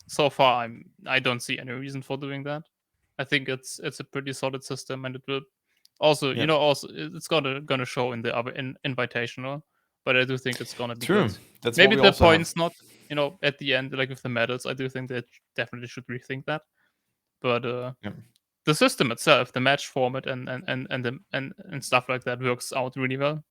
so far I don't see any reason for doing that. I think it's a pretty solid system, and it will also also it's gonna show in the other invitational. But I do think it's gonna be True. good. That's Maybe what we the also have. points not at the end, like with the medals. I do think they definitely should rethink that. But the system itself, the match format and stuff like that works out really well.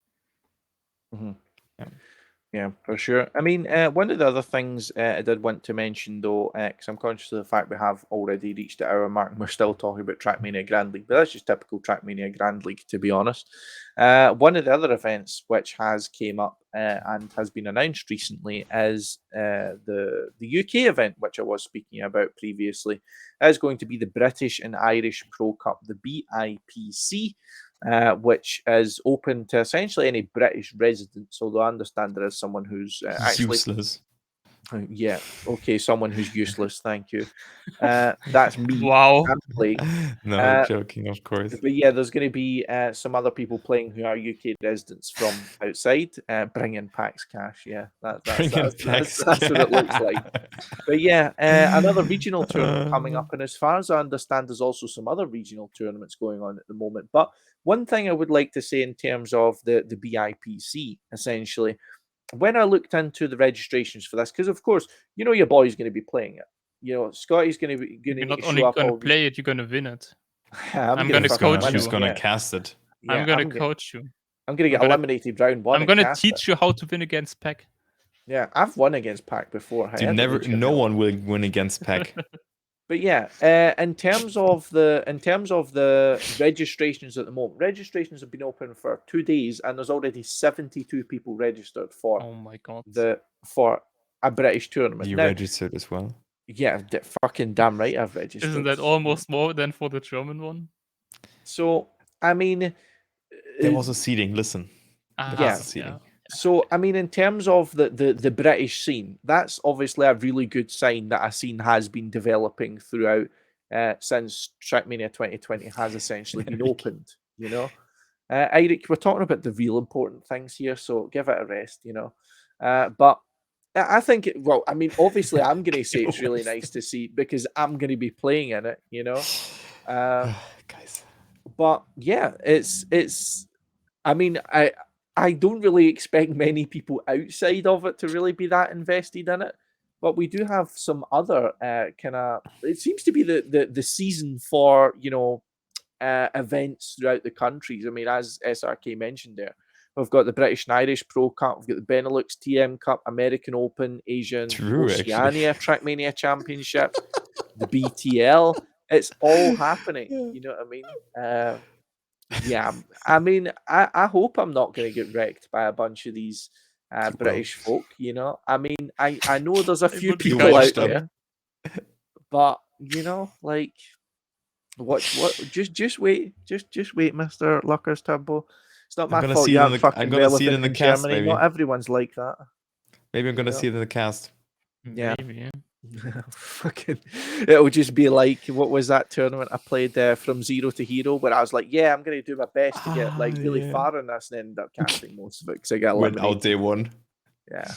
Yeah, for sure. I mean, one of the other things I did want to mention, though, because I'm conscious of the fact we have already reached the hour mark and we're still talking about Trackmania Grand League, but that's just typical Trackmania Grand League, to be honest. One of the other events which has came up and has been announced recently is the UK event, which I was speaking about previously, is going to be the British and Irish Pro Cup, the BIPC. Which is open to essentially any British residents, although I understand there is someone who's actually Useless. Yeah, okay, someone who's useless. Thank you. That's me. Wow. I'm playing. No, joking, of course. But yeah, there's going to be some other people playing who are UK residents from outside, bringing PAX cash. Yeah, that's what it looks like. But yeah, another regional tournament coming up, and as far as I understand, there's also some other regional tournaments going on at the moment. But one thing I would like to say in terms of the BIPC, essentially, when I looked into the registrations for this, because of course, your boy's going to be playing it. Scotty's going to You're need not to only show up. gonna play it, you're gonna win it. I'm gonna coach I'm you. just gonna Yeah. cast it. Yeah, I'm gonna coach you. I'm going to get eliminated round one. I'm gonna teach you how to win against Pack. Yeah, I've won against Pack before. Dude, no one will win against Pack. But yeah, in terms of the registrations at the moment, registrations have been open for 2 days, and there's already 72 people registered for. Oh my god! For a British tournament. You Now, registered as well. Yeah, fucking damn right, I've registered. Isn't that almost more than for the German one? So I mean, there was a seeding. Listen, yeah. So I mean, in terms of the British scene, that's obviously a really good sign that a scene has been developing throughout since Trackmania 2020 has essentially been opened. Eric, we're talking about the real important things here, so give it a rest. But I think, I mean, obviously, I'm going to say it's really nice to see because I'm going to be playing in it. Guys. But yeah, it's. I mean, I don't really expect many people outside of it to really be that invested in it. But we do have some other kind of. It seems to be the season for events throughout the countries. I mean, as SRK mentioned there, we've got the British and Irish Pro Cup, we've got the Benelux TM Cup, American Open, Asian Oceania Trackmania Championships, the BTL. It's all happening. You know what I mean? Yeah, I mean, I hope I'm not going to get wrecked by a bunch of these British folk. I mean, I know there's a few people out there, but like. What? Just wait, just wait, Mr. LuckersTurbo. It's not my fault. You aren't fucking relevant in Germany. Maybe. Not everyone's like that. Maybe I'm gonna see it in the cast. Yeah. Maybe. Fucking. It'll just be like, what was that tournament I played From Zero to Hero, where I was like, yeah, I'm gonna do my best to get like really far in this, and ended up casting most of it because I got eliminated. Went out day one. Yeah.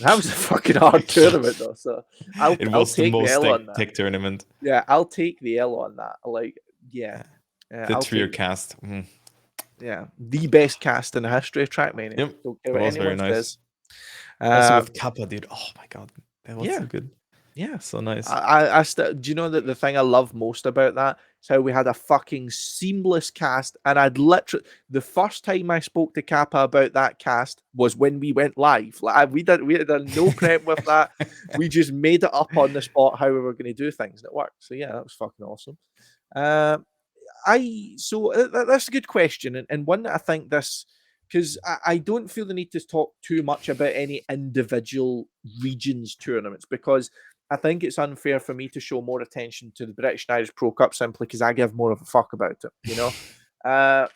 That was a fucking hard tournament though, so I'll take the L on that. Tech tournament. Yeah, I'll take the L on that. Like, yeah. The trio cast. Yeah, the best cast in the history of Trackmania. Yep, Don't care it what was very anyone nice. says. Also with Kappa, dude. Oh my god, that was so good. Yeah. So nice. Do you know that the thing I love most about that is how we had a fucking seamless cast, and I'd literally the first time I spoke to Kappa about that cast was when we went live. We had done no prep with that. We just made it up on the spot how we were going to do things, and it worked. So yeah, that was fucking awesome. That's a good question, and one that I think this, because I don't feel the need to talk too much about any individual regions tournaments, because I think it's unfair for me to show more attention to the British and Irish Pro Cup simply because I give more of a fuck about it. Uh,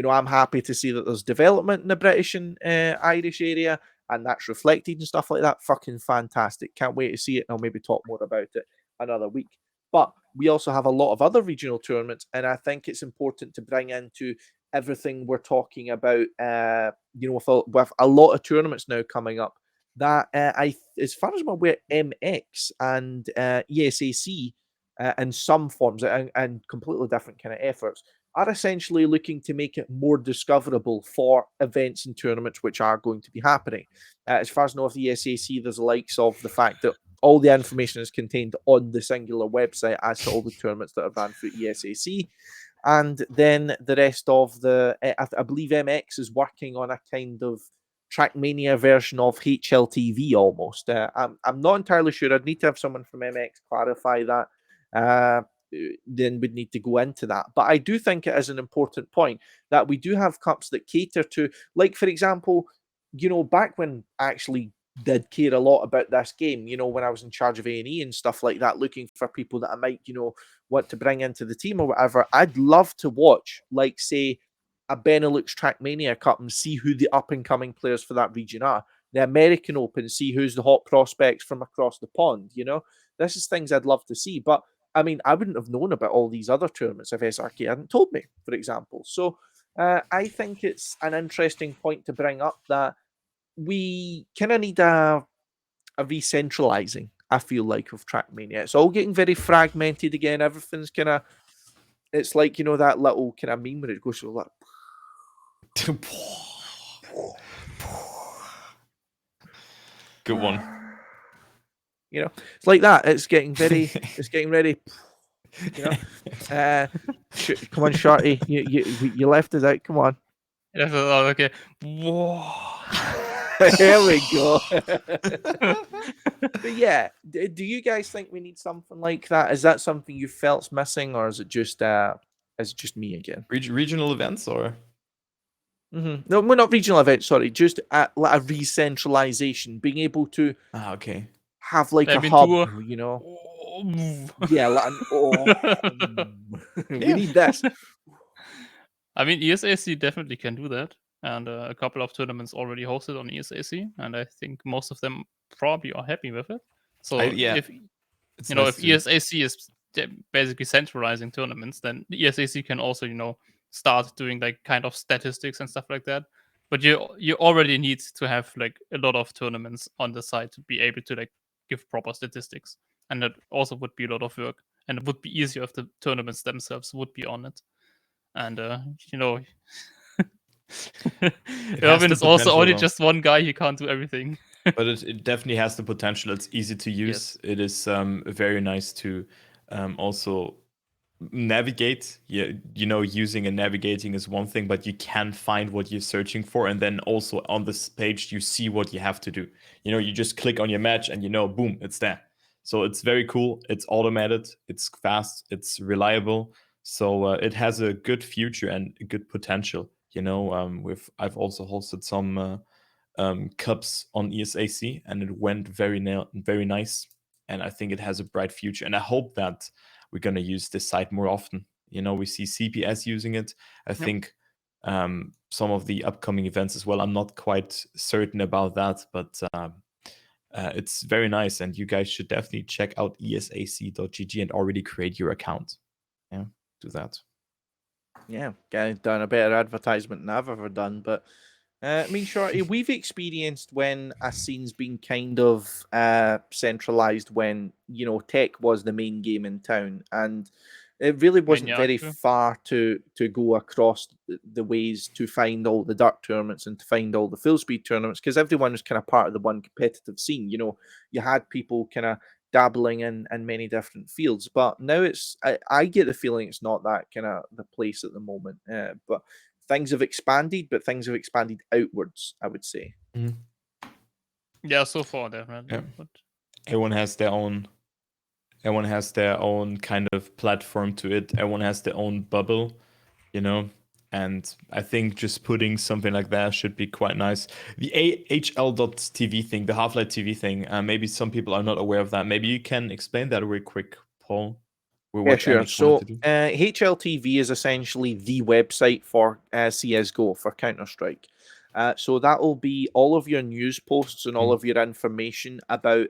I'm happy to see that there's development in the British and Irish area, and that's reflected and stuff like that. Fucking fantastic. Can't wait to see it, and I'll maybe talk more about it another week. But we also have a lot of other regional tournaments, and I think it's important to bring into everything we're talking about, with a lot of tournaments now coming up, that as far as I'm aware, MX and ESAC, in some forms and completely different kind of efforts, are essentially looking to make it more discoverable for events and tournaments which are going to be happening. As far as I know, of the ESAC, there's the likes of the fact that all the information is contained on the singular website as to all the tournaments that are ran through ESAC. And then the rest of I believe MX is working on a kind of Trackmania version of HLTV almost. I'm not entirely sure. I'd need to have someone from MX clarify that. Then we'd need to go into that. But I do think it is an important point that we do have cups that cater to, like, for example, back when I actually did care a lot about this game, when I was in charge of A&E and stuff like that, looking for people that I might, want to bring into the team or whatever, I'd love to watch, like, say, a Benelux Trackmania Cup and see who the up-and-coming players for that region are. The American Open, see who's the hot prospects from across the pond, This is things I'd love to see. But, I mean, I wouldn't have known about all these other tournaments if SRK hadn't told me, for example. So I think it's an interesting point to bring up that we kind of need a re-centralizing, I feel like, of Trackmania. It's all getting very fragmented again. Everything's kind of, it's like, that little kind of meme where it goes through like, Good one. It's like that. It's getting very, it's getting ready. Come on, Shorty. You left us out. Come on. Okay. Whoa. Here we go. But yeah, do you guys think we need something like that? Is that something you felt's missing, or is it just me again? Regional events or? Mm-hmm. No, we're not regional events. Sorry, just like a re-centralization, being able to Okay. have like a hub, Yeah, like we need this. I mean, ESAC definitely can do that, and a couple of tournaments already hosted on ESAC, and I think most of them probably are happy with it. So if ESAC is basically centralizing tournaments, then the ESAC can also start doing like kind of statistics and stuff like that. But you already need to have like a lot of tournaments on the side to be able to like give proper statistics, and that also would be a lot of work, and it would be easier if the tournaments themselves would be on it. And Irvin is also only just one guy. He can't do everything. But it definitely has the potential. It's easy to use. Yes. It is very nice to also navigate. Using and navigating is one thing, but you can find what you're searching for, and then also on this page you see what you have to do. You just click on your match and boom, it's there. So it's very cool. It's automated. It's fast. It's reliable. So it has a good future and a good potential. I've also hosted some cups on ESAC, and it went very nice. And I think it has a bright future. And I hope that we're gonna use this site more often. We see CPS using it. I think some of the upcoming events as well. I'm not quite certain about that, but it's very nice, and you guys should definitely check out esac.gg and already create your account. Yeah, do that. Yeah, getting done a better advertisement than I've ever done. But I mean, Shorty, we've experienced when a scene's been kind of centralized when tech was the main game in town, and it really wasn't very far to go across the ways to find all the dirt tournaments and to find all the full speed tournaments, because everyone was kind of part of the one competitive scene. You had people kind of dabbling in many different fields. But now I get the feeling it's not that kind of the place at the moment. But things have expanded, but things have expanded outwards, I would say. Mhm. Yeah, so far definitely. Yeah. But Everyone has their own kind of platform to it. Everyone has their own bubble, you know. And I think just putting something like that should be quite nice. The AHL.TV thing, the Half-Life TV thing, maybe some people are not aware of that. Maybe you can explain that real quick, Paul. Yeah, sure. So HLTV is essentially the website for CSGO, for Counter-Strike. So that will be all of your news posts and all of your information about,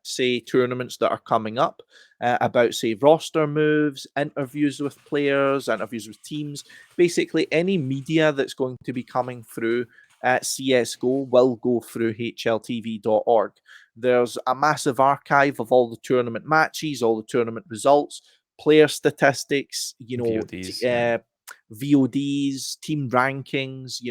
say, tournaments that are coming up, about, say, roster moves, interviews with players, interviews with teams. Basically, any media that's going to be coming through CSGO will go through hltv.org. There's a massive archive of all the tournament matches, all the tournament results, player statistics, VODs, VODs, team rankings,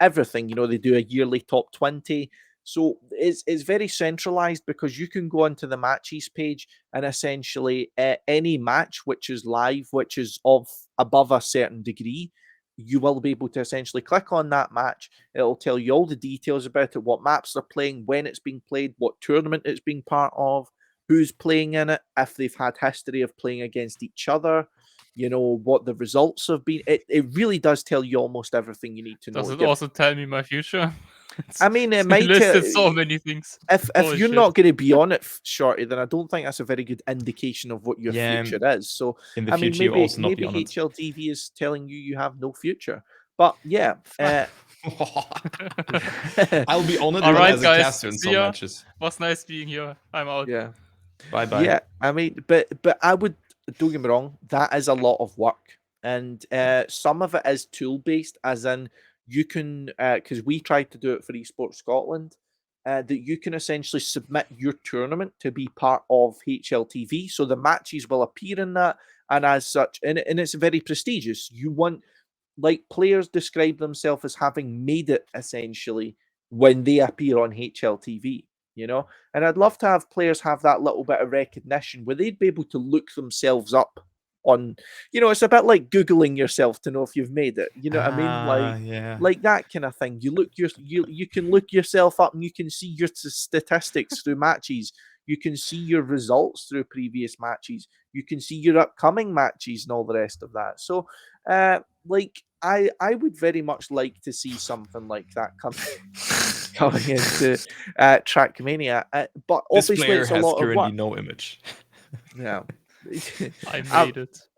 everything. They do a yearly top 20. So it's very centralized because you can go into the matches page and essentially any match which is live, which is of above a certain degree, you will be able to essentially click on that match. It'll tell you all the details about it, what maps they're playing, when it's being played, what tournament it's being part of, who's playing in it, if they've had history of playing against each other, what the results have been. It really does tell you almost everything you need to know. Does it also tell me my future? I mean, it might listed so many things. If you're not going to be on it, Shorty, then I don't think that's a very good indication of what your future is. So, in the future, maybe HLTV is telling you have no future. But yeah, I'll be on it. All right, as guys. A caster in some matches. Was nice being here. I'm out. Yeah. Bye bye. Yeah, I mean, but I would, don't get me wrong, that is a lot of work, and some of it is tool based, as in you can, because we tried to do it for Esports Scotland, that you can essentially submit your tournament to be part of HLTV, so the matches will appear in that, and as such, and it's very prestigious. You want, like, players describe themselves as having made it essentially when they appear on HLTV. And I'd love to have players have that little bit of recognition where they'd be able to look themselves up on, it's a bit like Googling yourself to know if you've made it. You know what I mean? Like that kind of thing. You can look yourself up and you can see your statistics through matches. You can see your results through previous matches. You can see your upcoming matches and all the rest of that. So, I would very much like to see something like that coming into Trackmania, but this obviously player it's a has lot of currently work. no image. Yeah, I made it.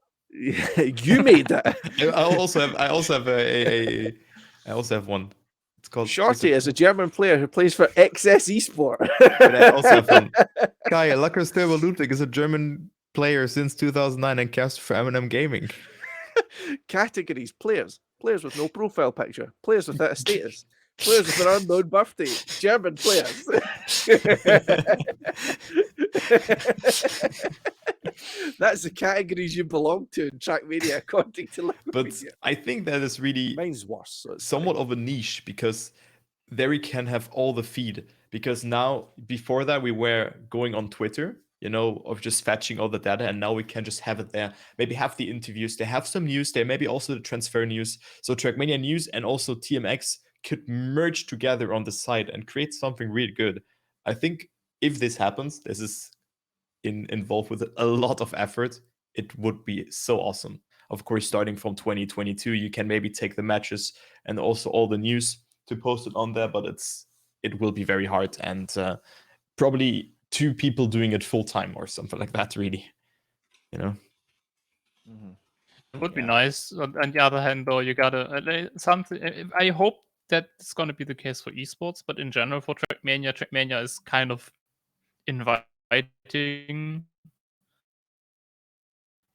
You made it. I also have one. It's called Shorty is a German player who plays for XS Esport. But I also have one. Kai LuckersTurbo Ludwig is a German player since 2009 and casts for M&M Gaming. Categories: players with no profile picture, players without a status, players with an unknown birthday, German players. That's the categories you belong to in Trackmania, according to Wikipedia. But I think that is really Mine's worse, so somewhat of a niche, because there we can have all the feed. Because now, before that, we were going on Twitter, of just fetching all the data, and now we can just have it there. Maybe have the interviews, they have some news there, maybe also the transfer news. So Trackmania news and also TMX could merge together on the site and create something really good. I think if this happens, this is involved with a lot of effort. It would be so awesome. Of course, starting from 2022, you can maybe take the matches and also all the news to post it on there, but it will be very hard, and probably 2 people doing it full time or something like that, really. Mm-hmm. Would be nice. On the other hand, though, you gotta something. I hope that it's gonna be the case for esports, but in general for Trackmania is kind of inviting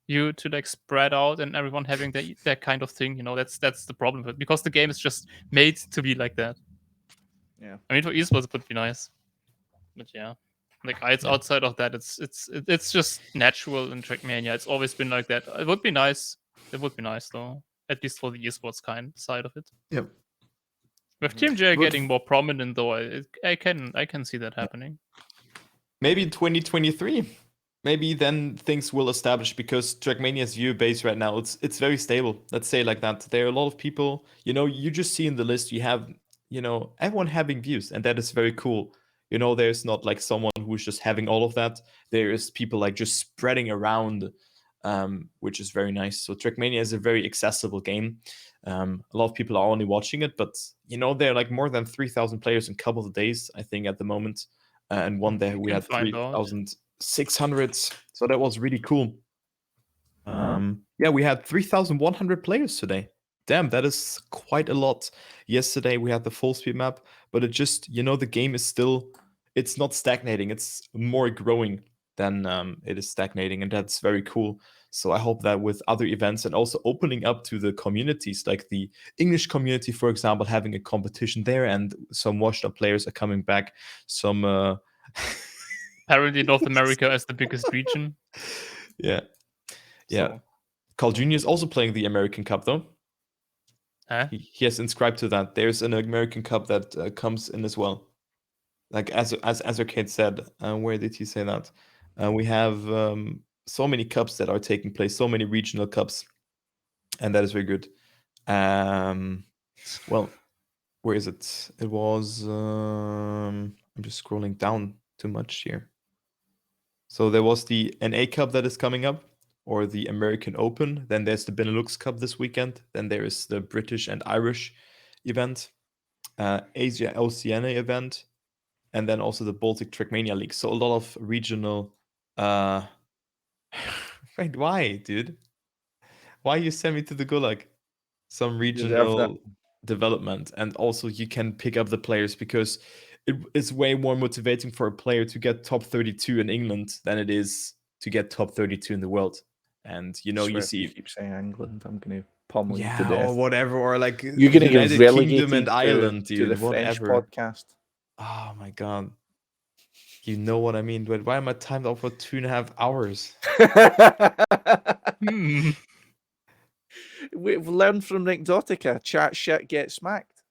you to spread out and everyone having that kind of thing. That's the problem with it, because the game is just made to be like that. Yeah. I mean, for esports it would be nice, but yeah. Outside of that, it's just natural in Trackmania. It's always been like that. It would be nice. It would be nice, though, at least for the esports kind side of it. Yep. With TMGL getting more prominent, though, I can see that happening. maybe in 2023. Maybe then things will establish, because Trackmania's viewer base right now, it's very stable. Let's say like that. There are a lot of people, you just see in the list, you have, everyone having views, and that is very cool. There's not like someone who's just having all of that. There is people like just spreading around, which is very nice. So Trackmania is a very accessible game. A lot of people are only watching it, but there are like more than 3,000 players in a couple of days, I think, at the moment. And one day we can had find out. 3,600. So that was really cool. Yeah, we had 3,100 players today. Damn, that is quite a lot. Yesterday we had the full speed map, but it just, the game is still, it's not stagnating. It's more growing than it is stagnating, and that's very cool. So I hope that with other events and also opening up to the communities, like the English community, for example, having a competition there, and some washed up players are coming back. Some Apparently, North America is the biggest region. Yeah. So, Carl Jr. is also playing the American Cup, though. huh? He has inscribed to that. There's an American Cup that comes in as well. Like as Arcade said, where did he say that? We have so many cups that are taking place, so many regional cups, and that is very good. Well, where is it? It was. I'm just scrolling down too much here. So there was the NA Cup that is coming up, or the American Open. Then there's the Benelux Cup this weekend. Then there is the British and Irish event, Asia Oceania event, and then also the Baltic Trackmania League. So a lot of regional. Wait, why, dude? Why you send me to the Gulag? Some regional development, and also you can pick up the players, because it's way more motivating for a player to get top 32 in England than it is to get top 32 in the world. And you see, keep saying England, I'm going to pummel you to yeah, death. or whatever, or like You're going to get United relegated Kingdom and Ireland, to dude, the French whatever. podcast. Oh my god, you know what I mean? But why am I timed out for 2.5 hours? We've learned from Exotica. Chat shit, get smacked.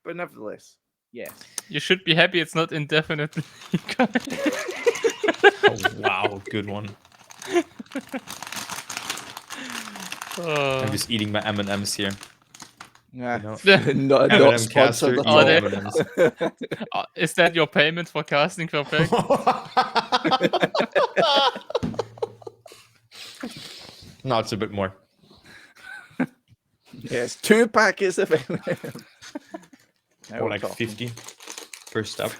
But nevertheless, yes. You should be happy it's not indefinite. Oh wow, good one. I'm just eating my M&Ms here. Nah, M&M not sponsored at all. M&Ms. Is that your payment for casting for back? No, it's a bit more. Yes, 2 packets of M&M. Or like 50 per step.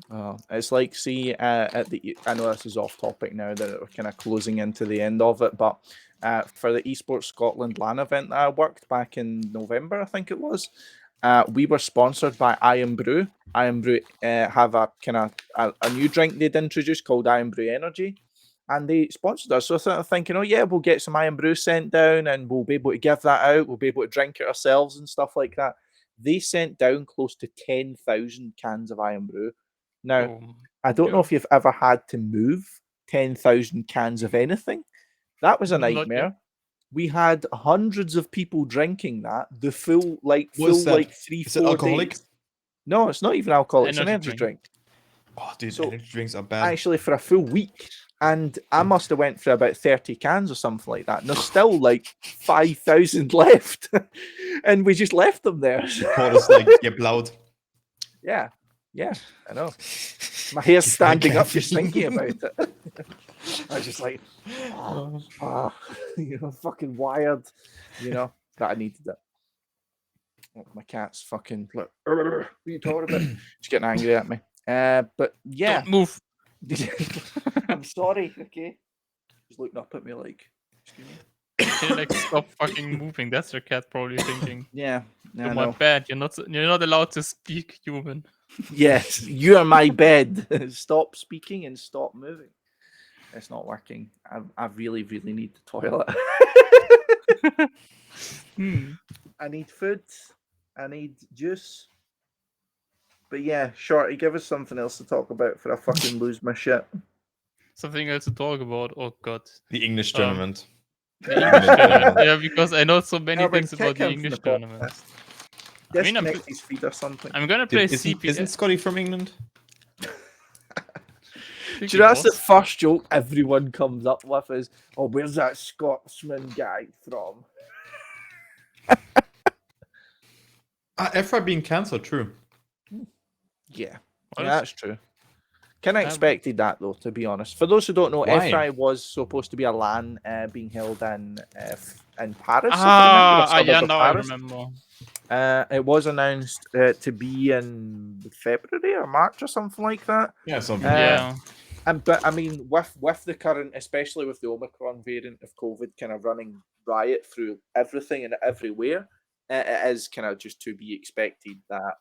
Oh, it's like, see, at the, I know this is off topic now that we're kind of closing into the end of it, but for the Esports Scotland LAN event that I worked back in November, I think it was, we were sponsored by Iron Brew. Iron Brew have a kind of a new drink they'd introduced called Iron Brew Energy, and they sponsored us. So I started thinking, oh yeah, we'll get some Iron Brew sent down and we'll be able to give that out. We'll be able to drink it ourselves and stuff like that. They sent down close to 10,000 cans of Iron Brew. Now, I don't know if you've ever had to move 10,000 cans of anything. That was a nightmare. We had hundreds of people drinking that. The full like 3-4 alcoholic? days. No, it's not even alcoholic. It's an Energy energy drink. Oh, dude, So, energy drinks are bad. actually, for a full week. And I must have went through about 30 cans or something like that. And there's still like 5,000 left. And we just left them there. Call us like loud. Yeah, I know. My hair's standing up just thinking about it. I was just like, fucking wired, that I needed it. Oh, my cat's fucking like, what are you talking about? She's getting angry at me. But yeah. Don't move. I'm sorry, okay? She's looking up at me like, excuse me. Can you like stop fucking moving? That's your cat probably thinking. Yeah. You're my bed. You're not allowed to speak, human. Yes, you are my bed. Stop speaking and stop moving. It's not working. I really, really need the toilet. I need food. I need juice. But yeah, Shorty, give us something else to talk about before I fucking lose my shit. Something else to talk about. Oh god. The English tournament. The English tournament. Yeah, because I know so many Albert, things about kick the him from English the tournament. I mean, Disconnect his feed or something. I'm gonna play Isn't CP. Scotty from England? Do you know that's the first joke everyone comes up with is, oh, where's that Scotsman guy from? Efra being cancelled, true. Yeah, What yeah, is- that's true. Kind of expected that though, to be honest. For those who don't know, Why? FI was supposed to be a LAN being held in Paris. Yeah, now I remember. It was announced to be in February or March or something like that. Yeah, something. Yeah. But I mean, with the current, especially with the Omicron variant of COVID, kind of running riot through everything and everywhere, it is kind of just to be expected that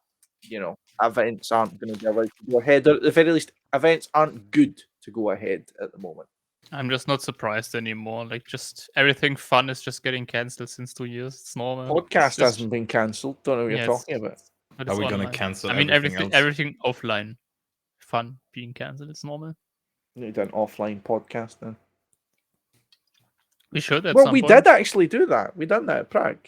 events aren't going to be allowed to go ahead. Or at the very least, events aren't good to go ahead at the moment. I'm just not surprised anymore. Like, just everything fun is just getting cancelled since 2 years. It's normal. Podcast It's just- hasn't been cancelled. Don't know what you're talking about. but Are it's we gonna online. cancel I mean, everything else? everything offline, fun being cancelled. It's normal. We need an offline podcast then. We should. At Well, some we point. did actually do that. We done that at Prague.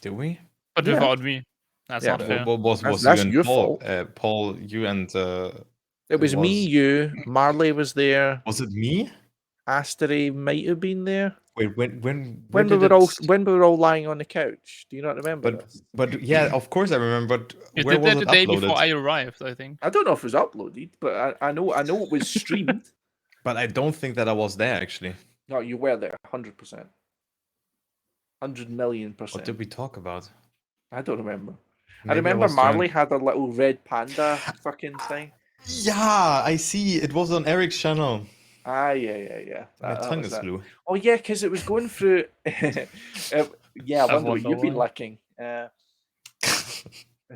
Did we? But Yeah. without me. That's Yeah. not fair. What was That's you and your Paul? fault. Paul, you and It was me, you, Marley was there. Was it me? Astery might have been there. Wait, when When we were all lying on the couch. Do you not remember this? But yeah, of course I remember. But You where did was that it the day uploaded? before I arrived, I think. I don't know if it was uploaded, but I know it was streamed. But I don't think that I was there actually. No, you were there, 100%. 100,000,000%. What did we talk about? I don't remember. I Maybe remember was Marley drunk. had a little red panda fucking thing. Yeah, I see. It was on Eric's channel. Ah, yeah. My That tongue was is it. blue. Oh, yeah, because it was going through. Yeah, I wonder what wonder you've been why. looking.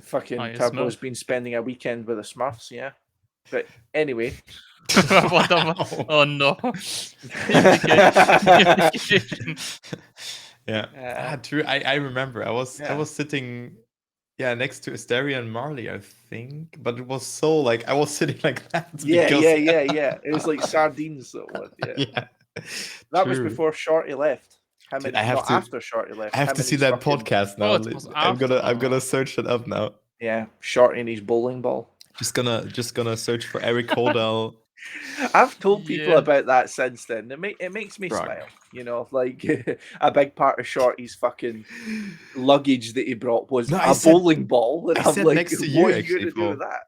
Fucking Oh, Turbo's Smurf. been spending a weekend with the Smurfs, yeah. But anyway. What the- Oh no. Yeah. True. I remember. I was sitting next to Asteria and Marley, I think. But it was so like I was sitting like that. Yeah. because- It was like sardines. So yeah. Yeah. That was True. before Shorty left. Dude, I have to- after Shorty left. I have Him to and see his that fucking- podcast now. Oh, it was I'm after. gonna search it up now. Yeah, Shorty and his bowling ball. Just gonna search for Eric Holdell. I've told people Yeah. about that since then. It makes me Right. smile. You know, like a big part of Shorty's fucking luggage that he brought was No, I a said- bowling ball. And I I'm said like, next to you, what are you actually, going to do Paul. with that?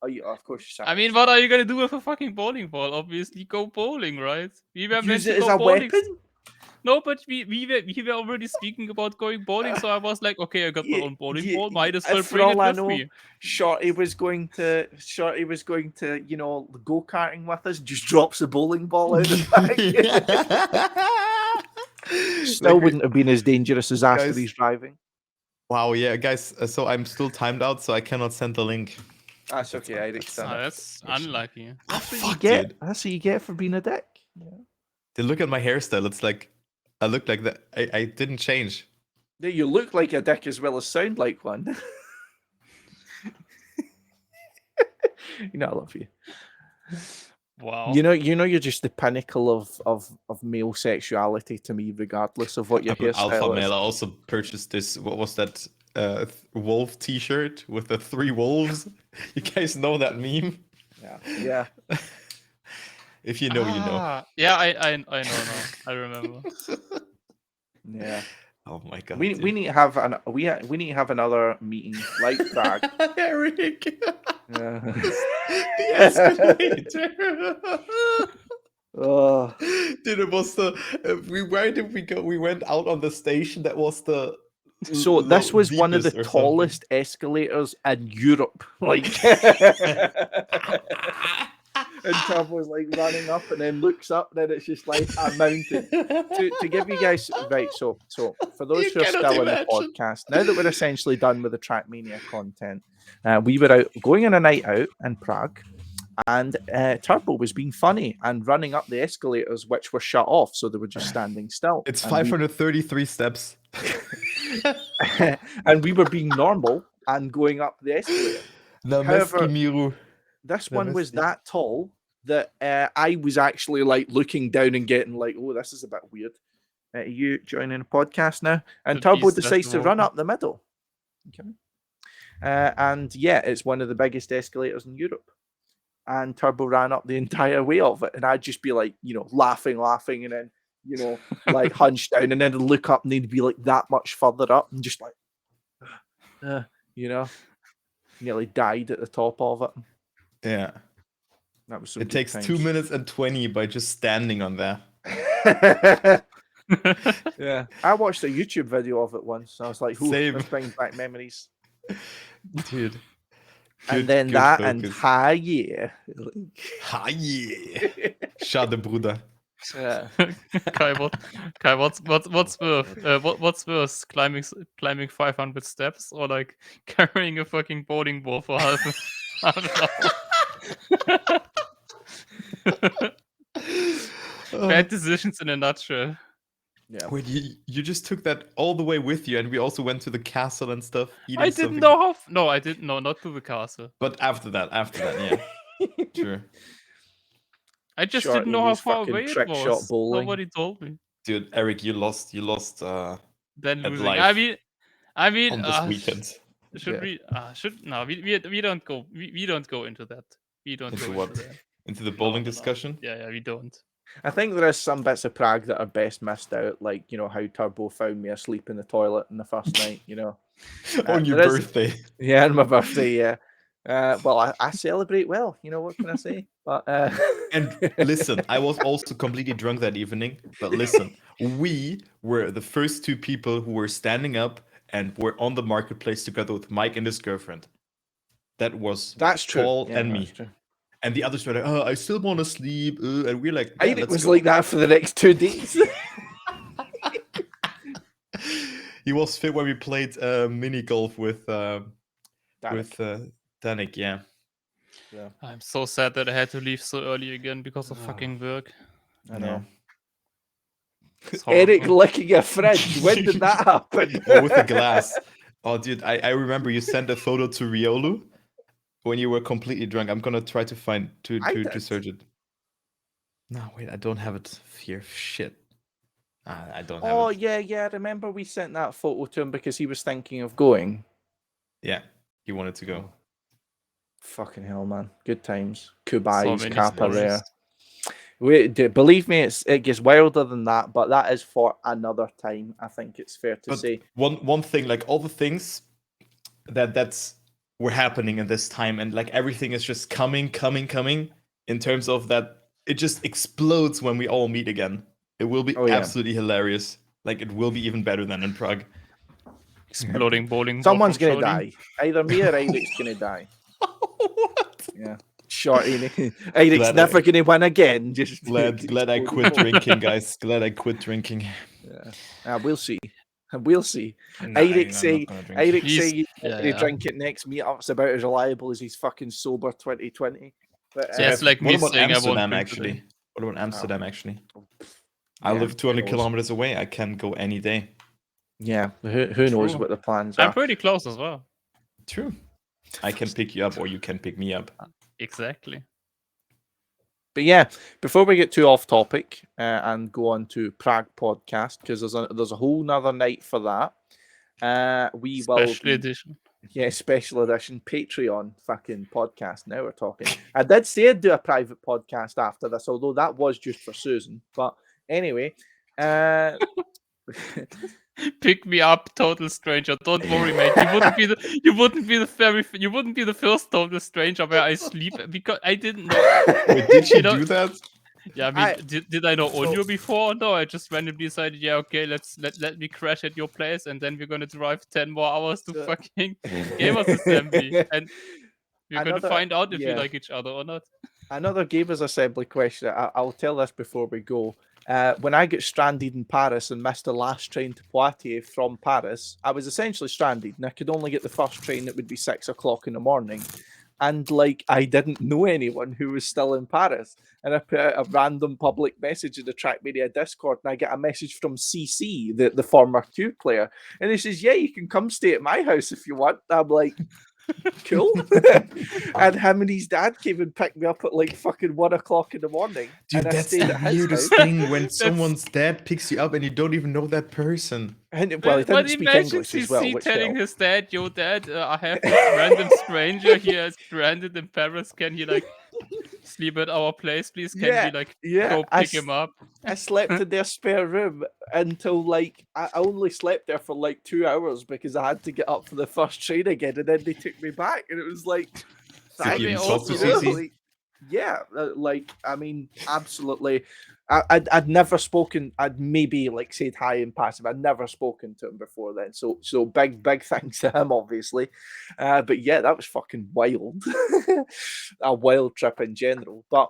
Oh, of course you said. I mean, what are you gonna do with a fucking bowling ball? Obviously, go bowling, right? We were meant use to it as go a bowling. weapon. No, but we were already speaking about going bowling, so I was like, okay, I got my own bowling ball. Might as well for bring it all I with know, me. Shorty was going to, go karting with us. Just drops a bowling ball out of the bag. Still Like, wouldn't have been as dangerous as Guys- Astery's driving. Wow, yeah, guys. So I'm still timed out, so I cannot send the link. That's okay. I'd That's- extend Ah, it. that's unlucky. That's what you Fuck, get. dude. That's what you get for being a dick. Then look at my hairstyle. It's like I look like that. I didn't change. Yeah, you look like a dick as well as sound like one. You know I love you. Wow. You know you're just the pinnacle of male sexuality to me, regardless of what your I'm an alpha hairstyle male. is. I also purchased this. What was that? Wolf T-shirt with the 3 wolves. You guys know that meme? Yeah. If you know, you know. Ah, yeah, I know now. I remember. Yeah. Oh my god. We need to have we need to have another meeting like that. Eric. Yeah. The escalator. Oh. Dude, it was the. Where did we go? We went out on the station. That was the. So this was one of the deepest or something. tallest escalators in Europe. Like, and Turbo's like running up and then looks up, and then it's just like a mountain. To give you guys right, so for those You who are cannot still in the imagine. podcast, now that we're essentially done with the Trackmania content, we were out going on a night out in Prague, and Turbo was being funny and running up the escalators, which were shut off, so they were just standing still. It's And 533 steps. and we were being normal and going up the escalator. Na However, Miru. This No, one was that's- that tall that I was actually like looking down and getting like, oh, this is a bit weird. Are you joining a podcast now? And The Turbo beast has decides to run awoken. up the middle. Okay. And yeah, it's one of the biggest escalators in Europe. And Turbo ran up the entire way of it. And I'd just be like, laughing, and then, like hunched down, and then look up and they'd be like that much further up and just like, nearly died at the top of it. Yeah. That was some It good takes times. 2 minutes and 20 by just standing on there. Yeah. I watched a YouTube video of it once. I was like, Same. this brings back memories. Dude. And then good that and focus. hi yeah. Ha, yeah. Schade, Bruder. Yeah. Kai, what's worse? Climbing 500 steps or like carrying a fucking bowling ball for half an hour? Bad decisions in a nutshell. Yeah. Wait, you just took that all the way with you, and we also went to the castle and stuff. I didn't know how. No, I didn't know. Not to the castle. But after that, yeah. Sure. I just Short didn't know how Amy's far fucking away it trick shot was. bowling. Nobody told me. Dude, Eric, you lost Then at losing. life I mean, on this weekend. should we? No, we don't go. We don't go into that. We don't Into go what? into that. Into the bowling No. discussion? Yeah, we don't. I think there is some bits of Prague that are best missed out, like, how Turbo found me asleep in the toilet on the first night, On your there is- birthday. Yeah, on my birthday, yeah. Well, I celebrate well, what can I say? But And listen, I was also completely drunk that evening. But listen, we were the first two people who were standing up and were on the marketplace together with Mike and his girlfriend. That was that's true. Paul Yeah, and that's me. true. And the others were like, I still want to sleep. And we're like, I yeah, think it let's was go. like that for the next 2 days. He was fit when we played mini golf with Danik, yeah. I'm so sad that I had to leave so early again because of fucking work. I know. It's Eric horrible. licking a fridge. When did that happen? Oh, with the glass. Oh, dude, I remember you sent a photo to Riolu when you were completely drunk. I'm gonna try to find to search it. No, wait, I don't have it here. Shit. I don't have it. Oh, yeah. I remember we sent that photo to him because he was thinking of going. Yeah, he wanted to go. Fucking hell, man. Good times. Kubai's, So many Kappa stories. Rare. Believe me, it gets wilder than that, but that is for another time. I think it's fair to say. One thing, like all the things that's were happening in this time, and like everything is just coming in terms of that it just explodes when we all meet again. It will be absolutely hilarious. Like it will be even better than in Prague. Exploding bowling ball. Someone's from gonna Shorty. die. Either me or Eric's gonna die. What? Yeah. Shorty. Eric's never gonna win again. Just Glad I quit drinking, guys. Glad I quit drinking. Yeah. We'll see. We'll see. Nah, Eric I'm say not gonna drink. Eric He's- say he's yeah, gonna yeah. drink it next meetup's about as reliable as he's fucking sober 2020. But Yeah, it's like what me about saying I won't Amsterdam drink actually? today. What about Amsterdam actually? I Yeah, live 200 who knows? kilometers away. I can go any day. Yeah, who knows True. what the plans I'm are. pretty close as well. True. I can pick you up, or you can pick me up. Exactly. But yeah, before we get too off topic and go on to Prague podcast, because there's a whole nother night for that. We will Special edition. Yeah, special edition Patreon fucking podcast. Now we're talking. I did say I'd do a private podcast after this, although that was just for Susan. But anyway, Pick me up, total stranger. Don't worry, mate. You wouldn't be the first total stranger where I sleep because I didn't know. Wait, did you know- do that? Yeah, I mean, did I know Onyo before? No, I just randomly decided, yeah, okay, let me crash at your place, and then we're gonna drive 10 more hours to fucking Gamers Assembly, and we're gonna find out if we like each other or not. Another Gamers Assembly question. I'll tell this before we go. When I got stranded in Paris and missed the last train to Poitiers from Paris, I was essentially stranded, and I could only get the first train that would be 6 o'clock in the morning. And I didn't know anyone who was still in Paris. And I put out a random public message in the Trackmania Discord, and I get a message from CC, the former Q player. And he says, yeah, you can come stay at my house if you want. I'm like, Cool. And him and his dad came and picked me up at like fucking 1 o'clock in the morning. Dude, and I that's stayed the at his weirdest house. thing when someone's dad picks you up and you don't even know that person. And, well, he But didn't speak imagine English as well, CC which telling helped. his dad, "Yo, dad, I have this random stranger here is stranded in Paris. Can he like sleep at our place, please? Can we like go I, pick him up?" I slept in their spare room until like I only slept there for like 2 hours because I had to get up for the first train again, and then they took me back, and it was like, So thanks, they even talk to also- you know, CC? like, yeah, like I mean, absolutely. I'd never spoken. I'd maybe like said hi in passive. I'd never spoken to him before then. So big thanks to him, obviously. But yeah, that was fucking wild. A wild trip in general. But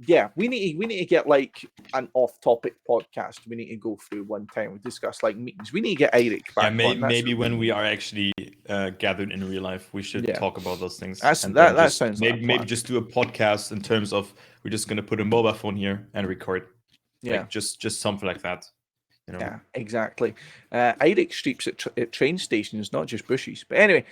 yeah, we need to get like an off-topic podcast. We need to go through one time. We discuss like meetings. We need to get Eric back. Yeah, on. That's maybe what when we are actually gathered in real life, we should Yeah. talk about those things. That's- and that- then that just sounds like a maybe plan. just do a podcast in terms of we're just gonna put a mobile phone here and record. Yeah. Like just something like that. You know? Yeah, exactly. Eric streeps at train stations, not just bushes. But anyway,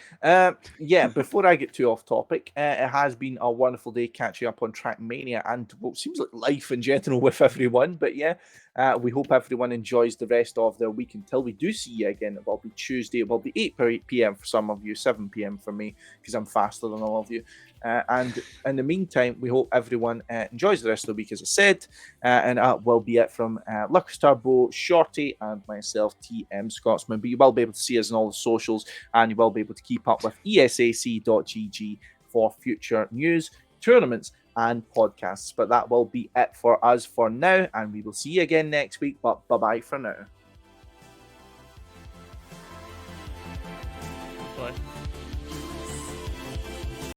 yeah, before I get too off topic, it has been a wonderful day catching up on Trackmania and what seems like life in general with everyone. But yeah, we hope everyone enjoys the rest of their week until we do see you again. It will be Tuesday. It will be 8 p.m. for some of you, 7 p.m. for me, because I'm faster than all of you. And in the meantime, we hope everyone enjoys the rest of the week, as I said. And that will be it from LuckersTurbo, Shorty, and myself, TMScotsman. But you will be able to see us on all the socials, and you will be able to keep up with esac.gg for future news, tournaments, and podcasts. But that will be it for us for now, and we will see you again next week. But bye-bye for now. Bye.